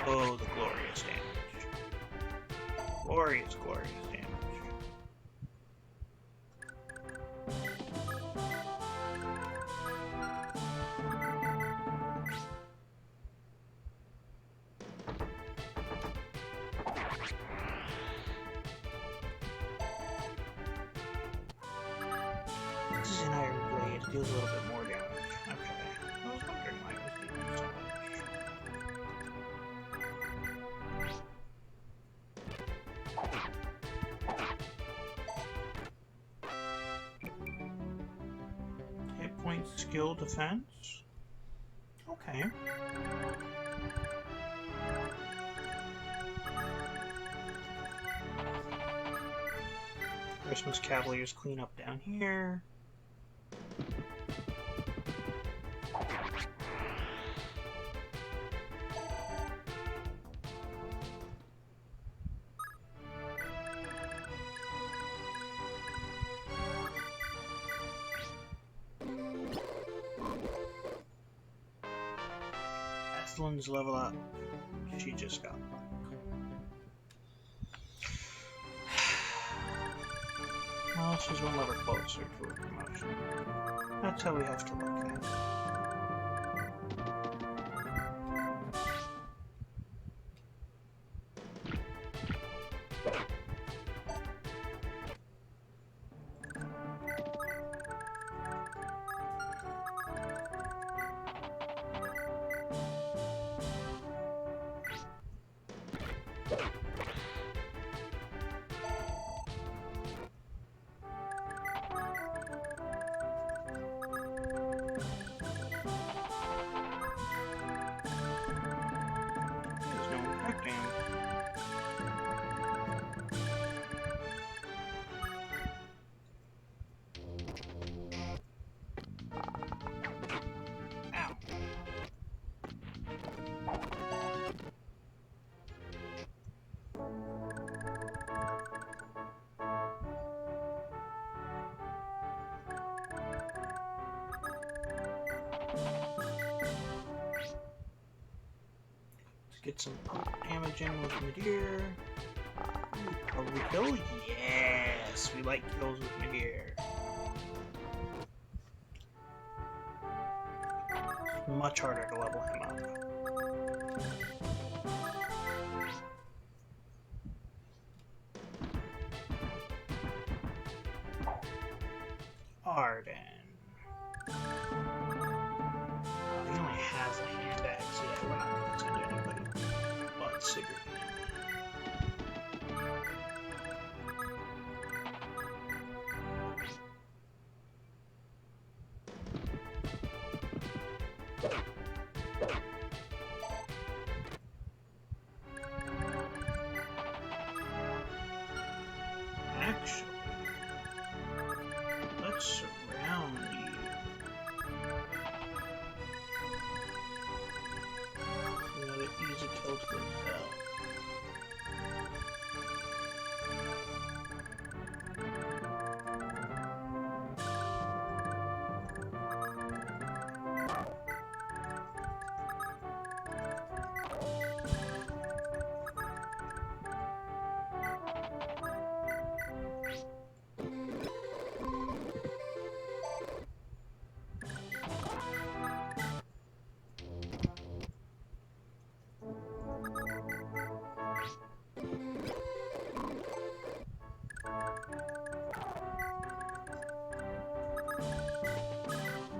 Oh, the glorious damage. Glorious, glorious damage. This is an iron blade. It deals a little bit more damage. Okay. I was wondering why it was dealing so much. Hit point, skill, defense. Okay. Christmas Cavaliers clean up down here. Evelyn's level up. She just got luck. Well, she's one level closer to a promotion. That's how we have to look at it. Get some damage in with Nadir. Probably kill? Yes! We like kills with Nadir. It's much harder to level him up. Arden. He only has a hand axe. Yeah, we're not going to send anybody but Sigurd. Actually, let's surround you. Another easy kill to the bell.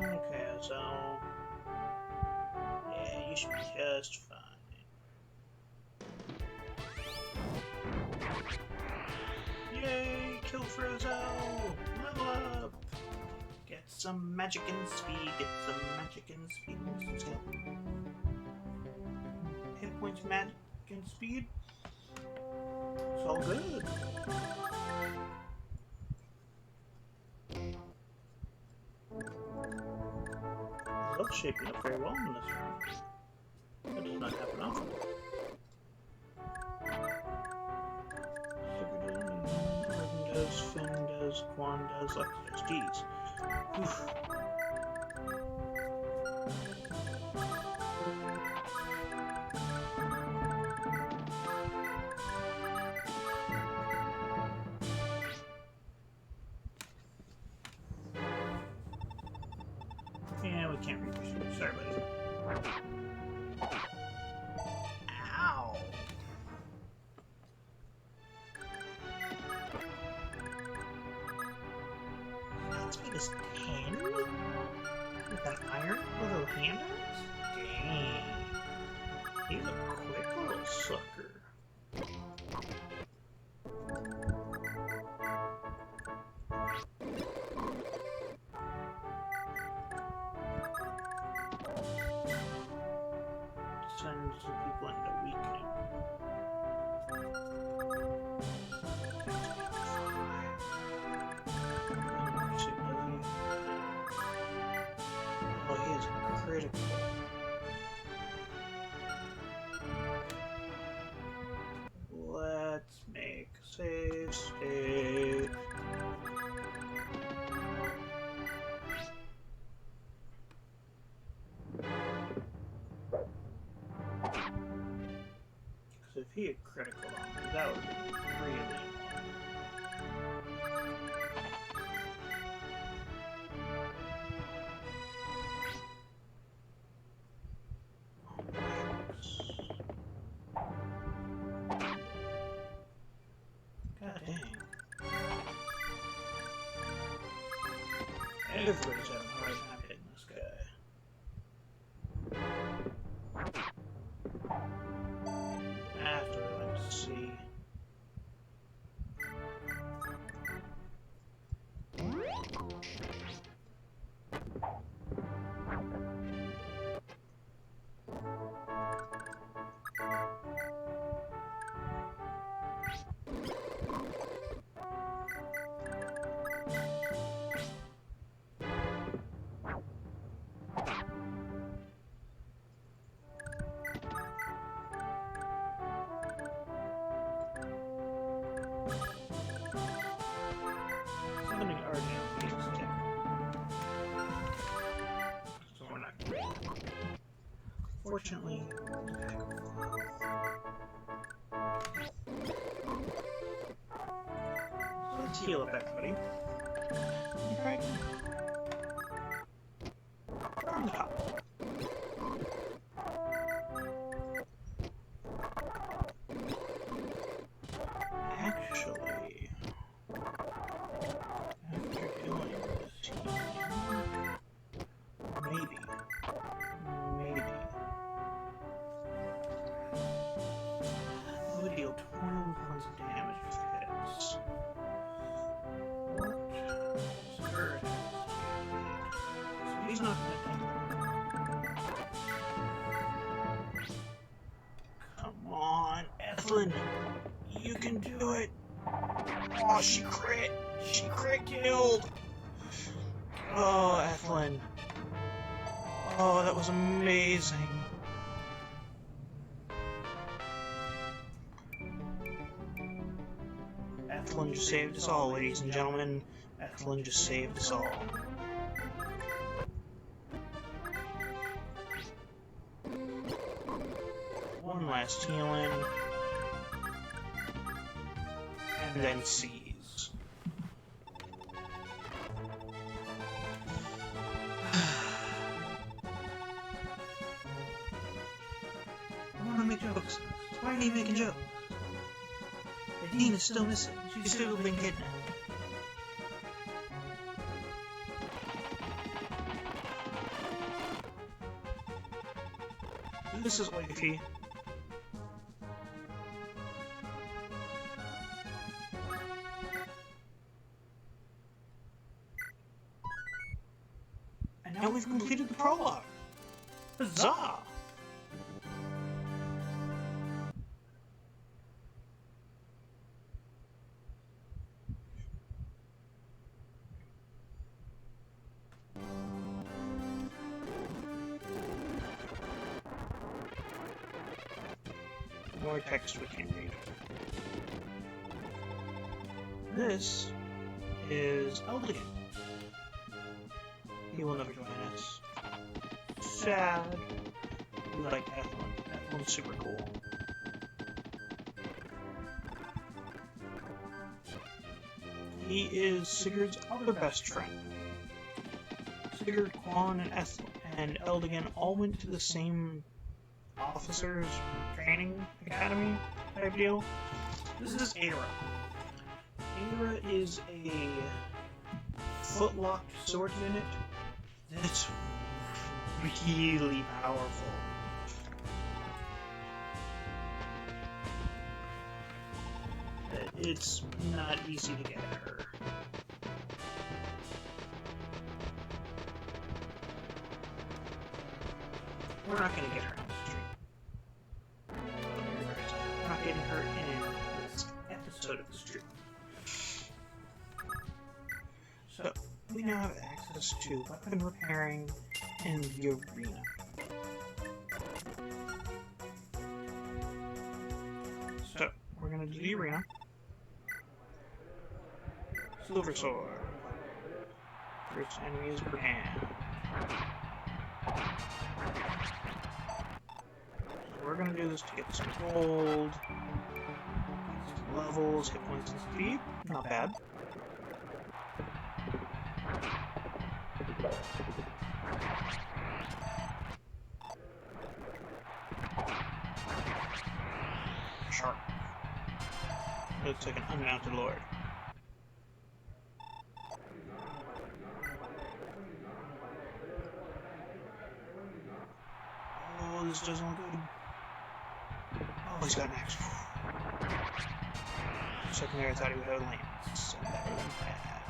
Okay, so yeah, you should be just fine. Yay! Kill Frozo! Level up! Get some magic and speed, get some magic and speed. Hit points, magic and speed. It's all good. Love shaping up very well in this round. That does not happen often. Arden does, Finn does, Quan does, Lex does. Jeez. Oof. Yeah, we can't read this. Sorry, buddy. Ow! That speed is 10? With an iron little hand axe? Dang. He's a quick little sucker. Sends the people into weakening. Oh, he is critical. if he had critical on me, that would be really annoying. God dang. Everybody's having a hard time hitting this guy. After, let's see. Somebody already has the extent. So we're not going to. Fortunately, let's heal up everybody. Right. From the top. Actually, after doing this here, maybe. It would deal 21 points of damage if it hits. What? Skirt. So he's not going to take. Come on, Ethlyn. You can do it. Oh, she crit. She crit killed. Oh, Ethlyn. Oh, that was amazing. Ethlyn just saved us all, ladies and gentlemen. Ethlyn just saved us all. One last healing. And then seize. I want to make jokes. Why are you making jokes? The dean is still missing. She's still been kidnapped. This is wifey. And now we've completed the prologue. Huzzah! More text we can't read. This is Eldigan. He will never join us. Sad. We like Ethlyn. Ethlyn's super cool. He is Sigurd's other best friend. Sigurd, Quan, and Eldigan all went to the same officers training academy type deal. This is Aira. Aira is a footlocked sword unit that's really powerful. It's not easy to get her. We're not going to get her on the stream. We're not getting her in this episode of the stream. So, we now have access to weapon repairing and the arena. So, we're going to do the arena. Silver Sword. First enemy is Bran. Sword. gonna do this to get some gold, some levels, hit points, and speed. Not bad. Shark. Looks like an unmounted lord. Oh, this doesn't look good. Oh, he's got an axe. Second there, I thought he would have a lance, and that would have been bad.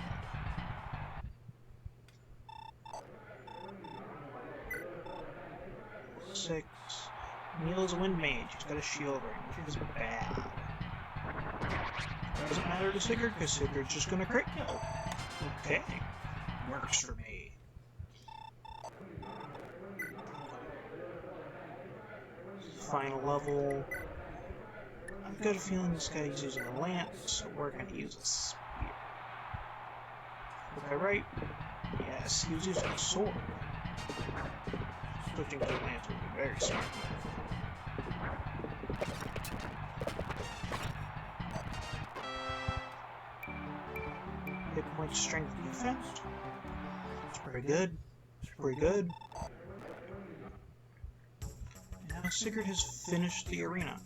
6. Neil's a wind mage. He's got a shield ring, which is bad. Doesn't matter to Sigurd, because Sigurd's just gonna crit kill. Okay. Works for me. Final level. I've got a feeling this guy's using a lance, so we're gonna use a spear. Was I right? Yes, he was using a sword. Switching to a lance would be very smart. Hit point, strength, defense. It's pretty good. It's pretty good. Now Sigurd has finished the arena.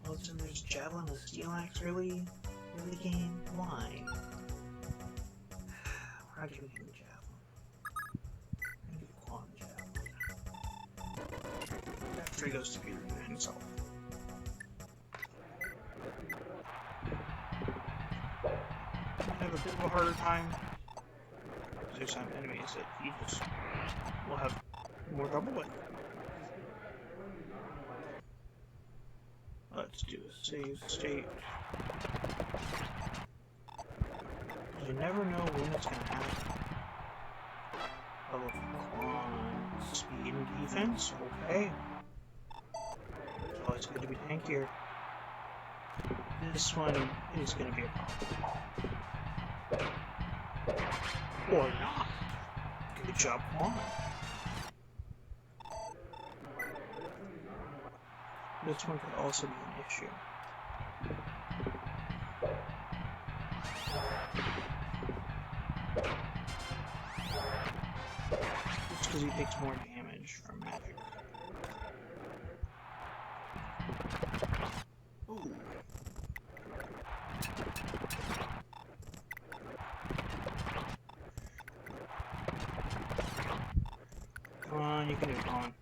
Well, then there's javelin and steel axe. Really game? Why? We're not giving him the javelin. We're gonna give Quan the javelin. After he goes to the arena himself. I have a bit of a harder time. There's some enemies that he just will have more trouble with. Let's do a save state. You never know when it's gonna happen. Oh, Quan, speed and defense, okay. Oh, it's good to be tankier. This one is gonna be a problem. Or not. Good job, Quan. This one could also be an issue. It's because he takes more damage from magic. Ooh. Come on, you can do it, Quan.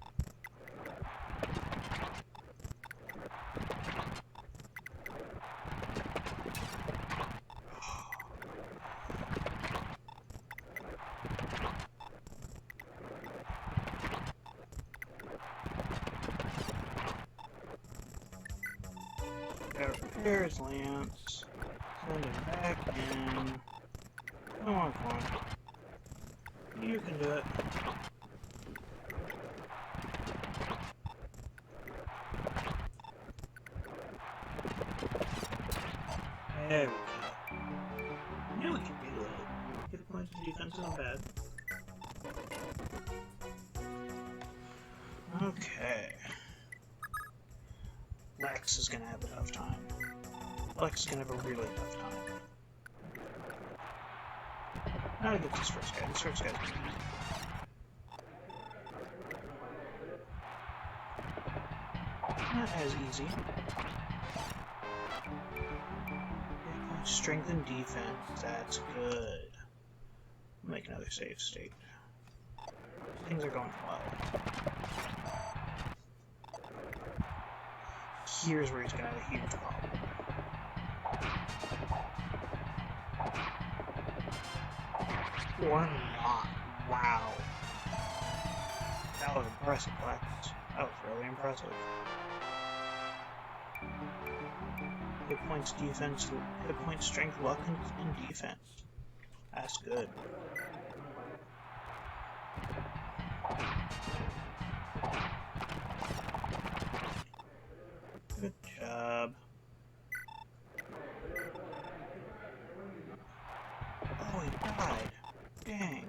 There's Lance. Send him back in. Come on, Quan. You can do it. There we go. Now we can do it. Hit points of defense isn't bad. Okay. Lex is gonna have a tough time. Lex is gonna have a really tough time. Not against this first guy. This first guy's gonna be easy. Not as easy. Strength and defense. That's good. Make another save state. Things are going well. Here's where he's gonna have a huge problem. Or not. Wow. That was impressive, Lex. That was really impressive. Hit points, defense, hit points, strength, luck, and defense. That's good. Good job. Oh, he died. Dang.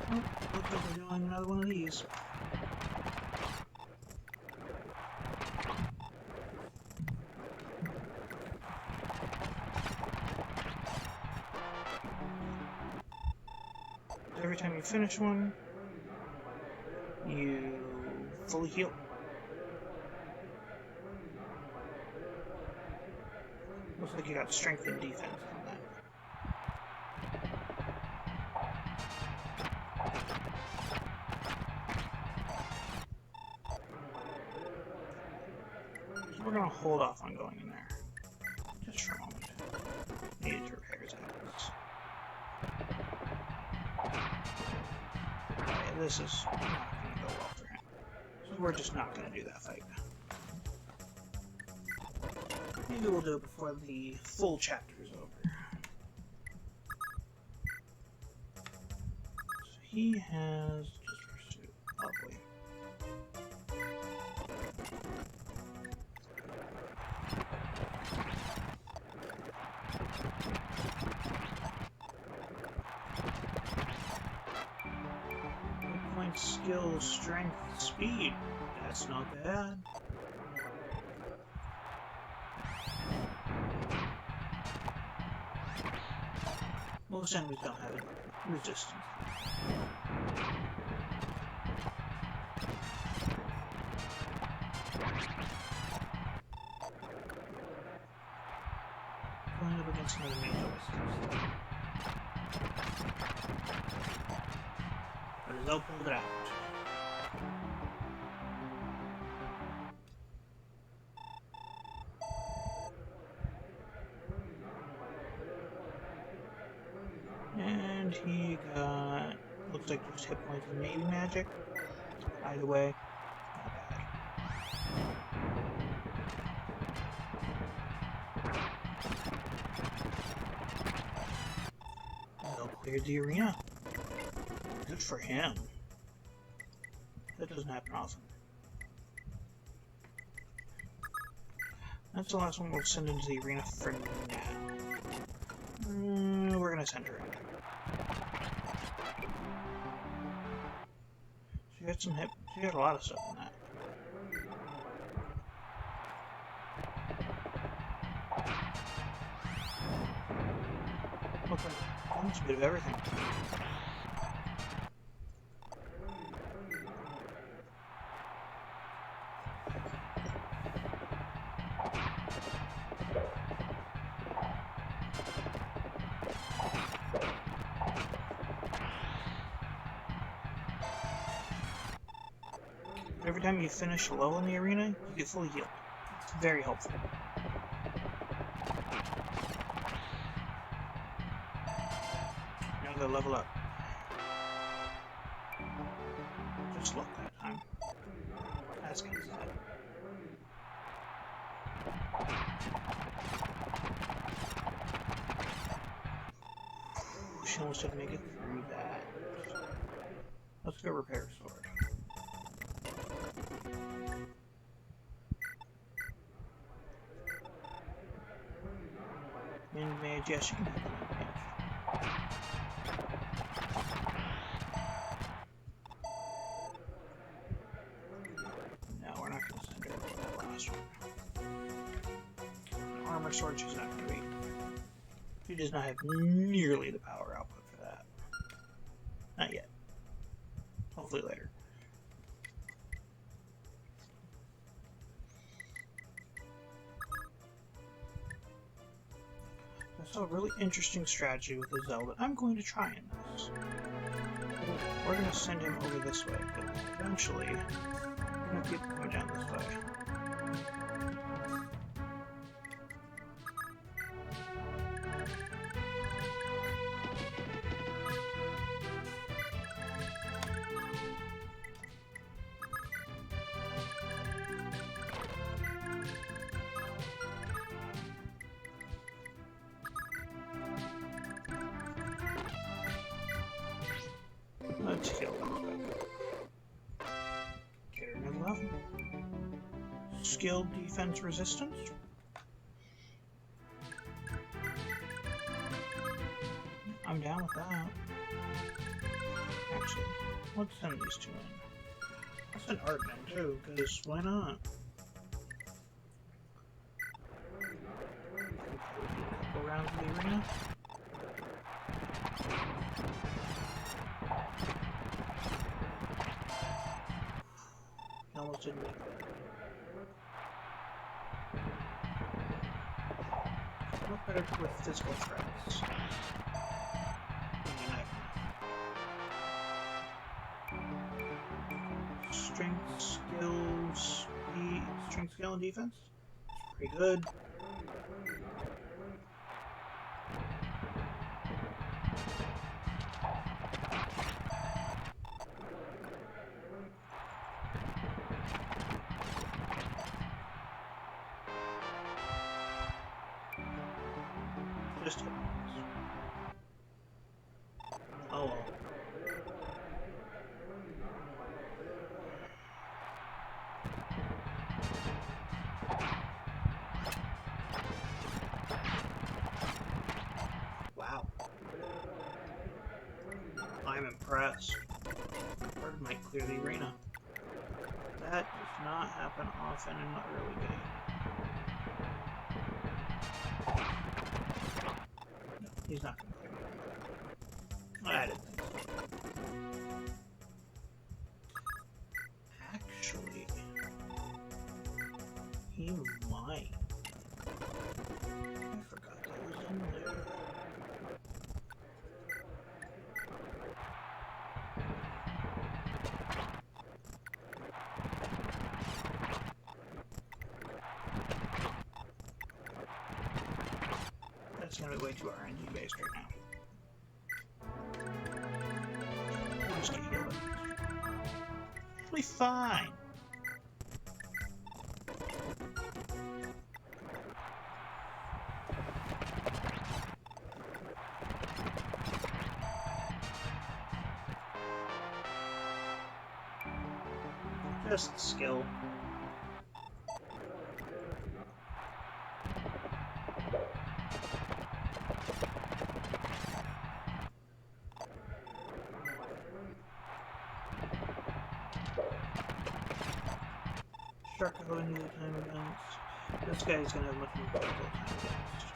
Oh, looks like we're doing another one of these. Every time you finish one, you fully heal. Looks like you got strength and defense on that. So we're gonna hold off on going in there. Just for a moment. Needed to repair his items. Yeah, this is not gonna go well for him. So we're just not gonna do that fight. Maybe we'll do it before the full chapter is over. So he has just pursuit. Lovely. Good point, skill, strength, speed. That's not bad. Most enemies don't have any resistance. Going up against another mage resistance. But his pulled it out. And he got, looks like just hit points and maybe magic. Either way, not bad. Well, cleared the arena. Good for him. That doesn't happen often. That's the last one we'll send into the arena for now. We're gonna send her in. She got some hip. She got a lot of stuff in that. Looks like almost a bit of everything. Every time you finish a level in the arena, you get fully healed. It's very helpful. Now go level up. Just luck that time. That's kind of sad. She almost didn't make it through that. Let's go repair a sword. Wind mage, yes, you can do the wind mage. No, we're not going to send her to that last one. Armor sword, she's not great. She does not have nearly the power output for that. Not yet. Hopefully later. I saw a really interesting strategy with the Zelda. I'm going to try in this. We're going to send him over this way, because eventually we're going to keep going down this way. Let's kill him. Get her another level. Skill, defense, resistance. I'm down with that. Actually, let's send these two in. I'll send Arden in too, because why not? Couple rounds of the arena. Almost didn't make that. What better with physical threats? Strength, skills, speed, strength, skill, and defense. Pretty good. Just hit once. Oh well. Wow. I'm impressed. Bird might clear the arena. That does not happen often in the early game. No, he's not going to clear the arena. I didn't think so. Actually, he might. I forgot that was in there. That's gonna be way too RNG based right now. We'll just get healed. It'll be fine. Just skill. Shark going into the time events. This guy's gonna have much more difficult time against.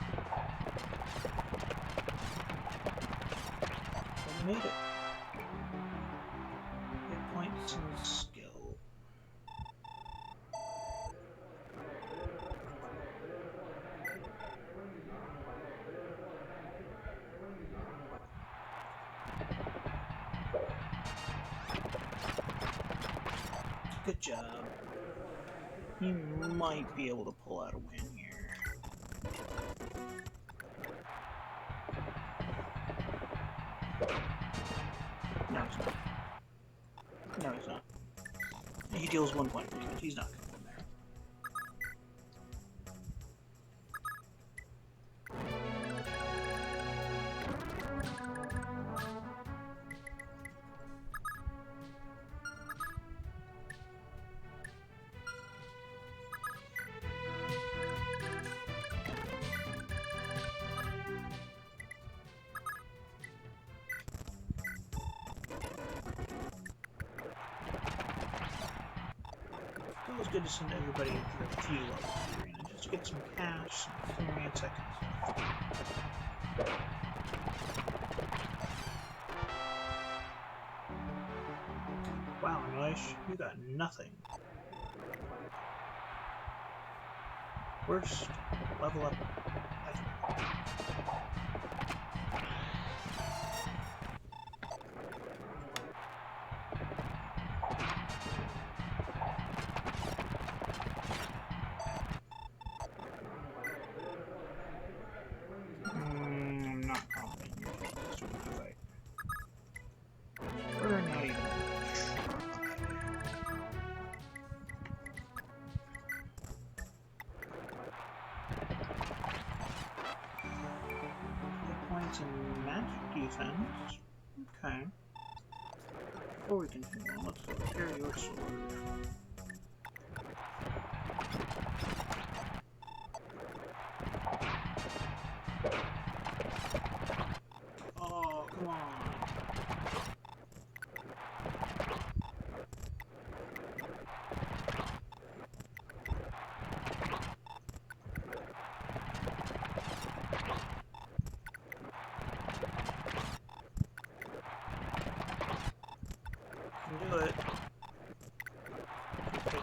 But he made it. Hit points and skill. Good job. He might be able to pull out a win here. No, he's not. No, he's not. He deals 1 point damage. He's not going to win there. It was good to send everybody through a few levels of the arena just to get some cash, some experience, that kind of stuff. Wow, English, you got nothing. Worst level up ever. I'm not confident you're going to win that fight. We're not even try. Hit points and magic defense. Okay. Before we continue on, let's repair your sword. Oh,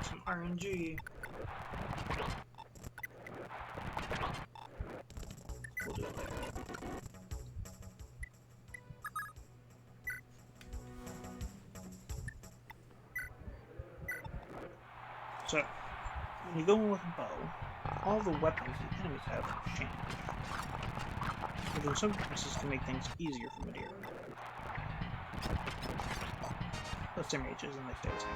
love some RNG. We'll do it later. So, when you go in with a bow, all the weapons the enemies have change. Which in some cases can make things easier for Madeira. Plus their mages and they stay the same.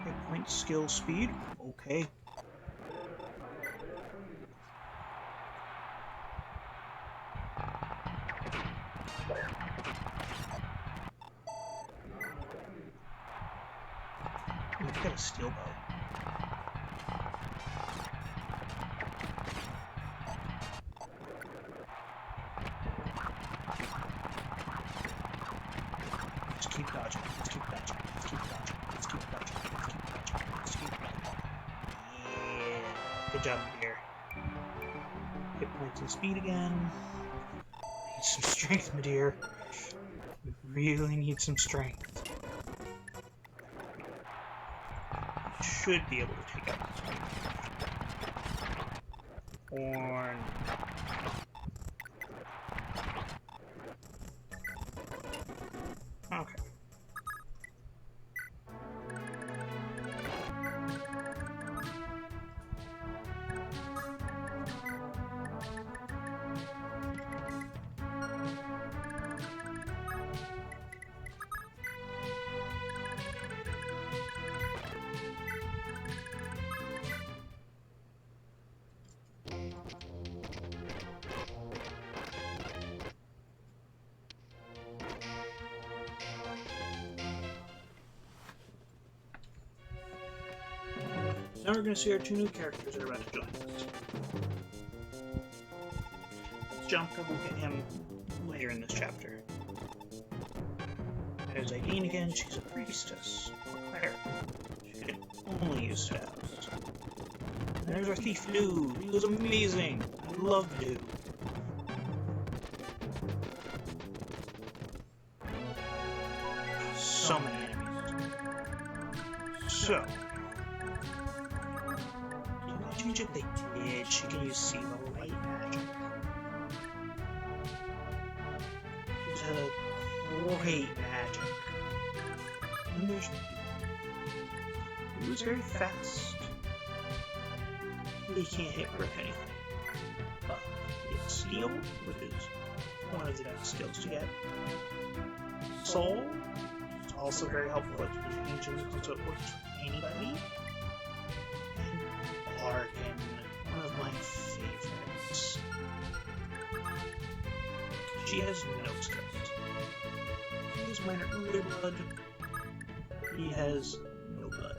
Hit point, skill, speed. Okay. Let's get a steel bow. Just keep dodging. Let's keep dodging. Let's keep dodging. Let's keep dodging. Let's keep dodging. Let's keep dodging. Yeah. Good job here. Hit points and speed again. Need some strength, Madeira. We really need some strength. Should be able to take out this one. Or okay. Now we're going to see our two new characters that are about to join us. Let's jump and we'll get him later in this chapter. There's Aideen again. She's a priestess, or cleric. She can only use staves. And there's our thief, Lou. He was amazing. I love Lou. So many enemies. So. Change it? They did. She can use sea level light magic. She's a great magic. And there's. He was very fast. He can't hit with anything. But he has steel, which is one of the best skills to get. Soul is also very helpful at changing the so it works for anybody. Bargain, one of my favorites. She has no script. He has minor uber blood. He has no blood.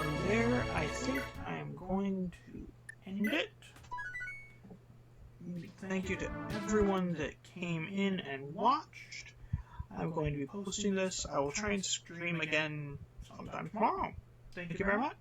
And there, I think I'm going to end it. Thank you to everyone that came in and watched. I'm going to be posting this. I will try and stream again sometime tomorrow. Thank you very much.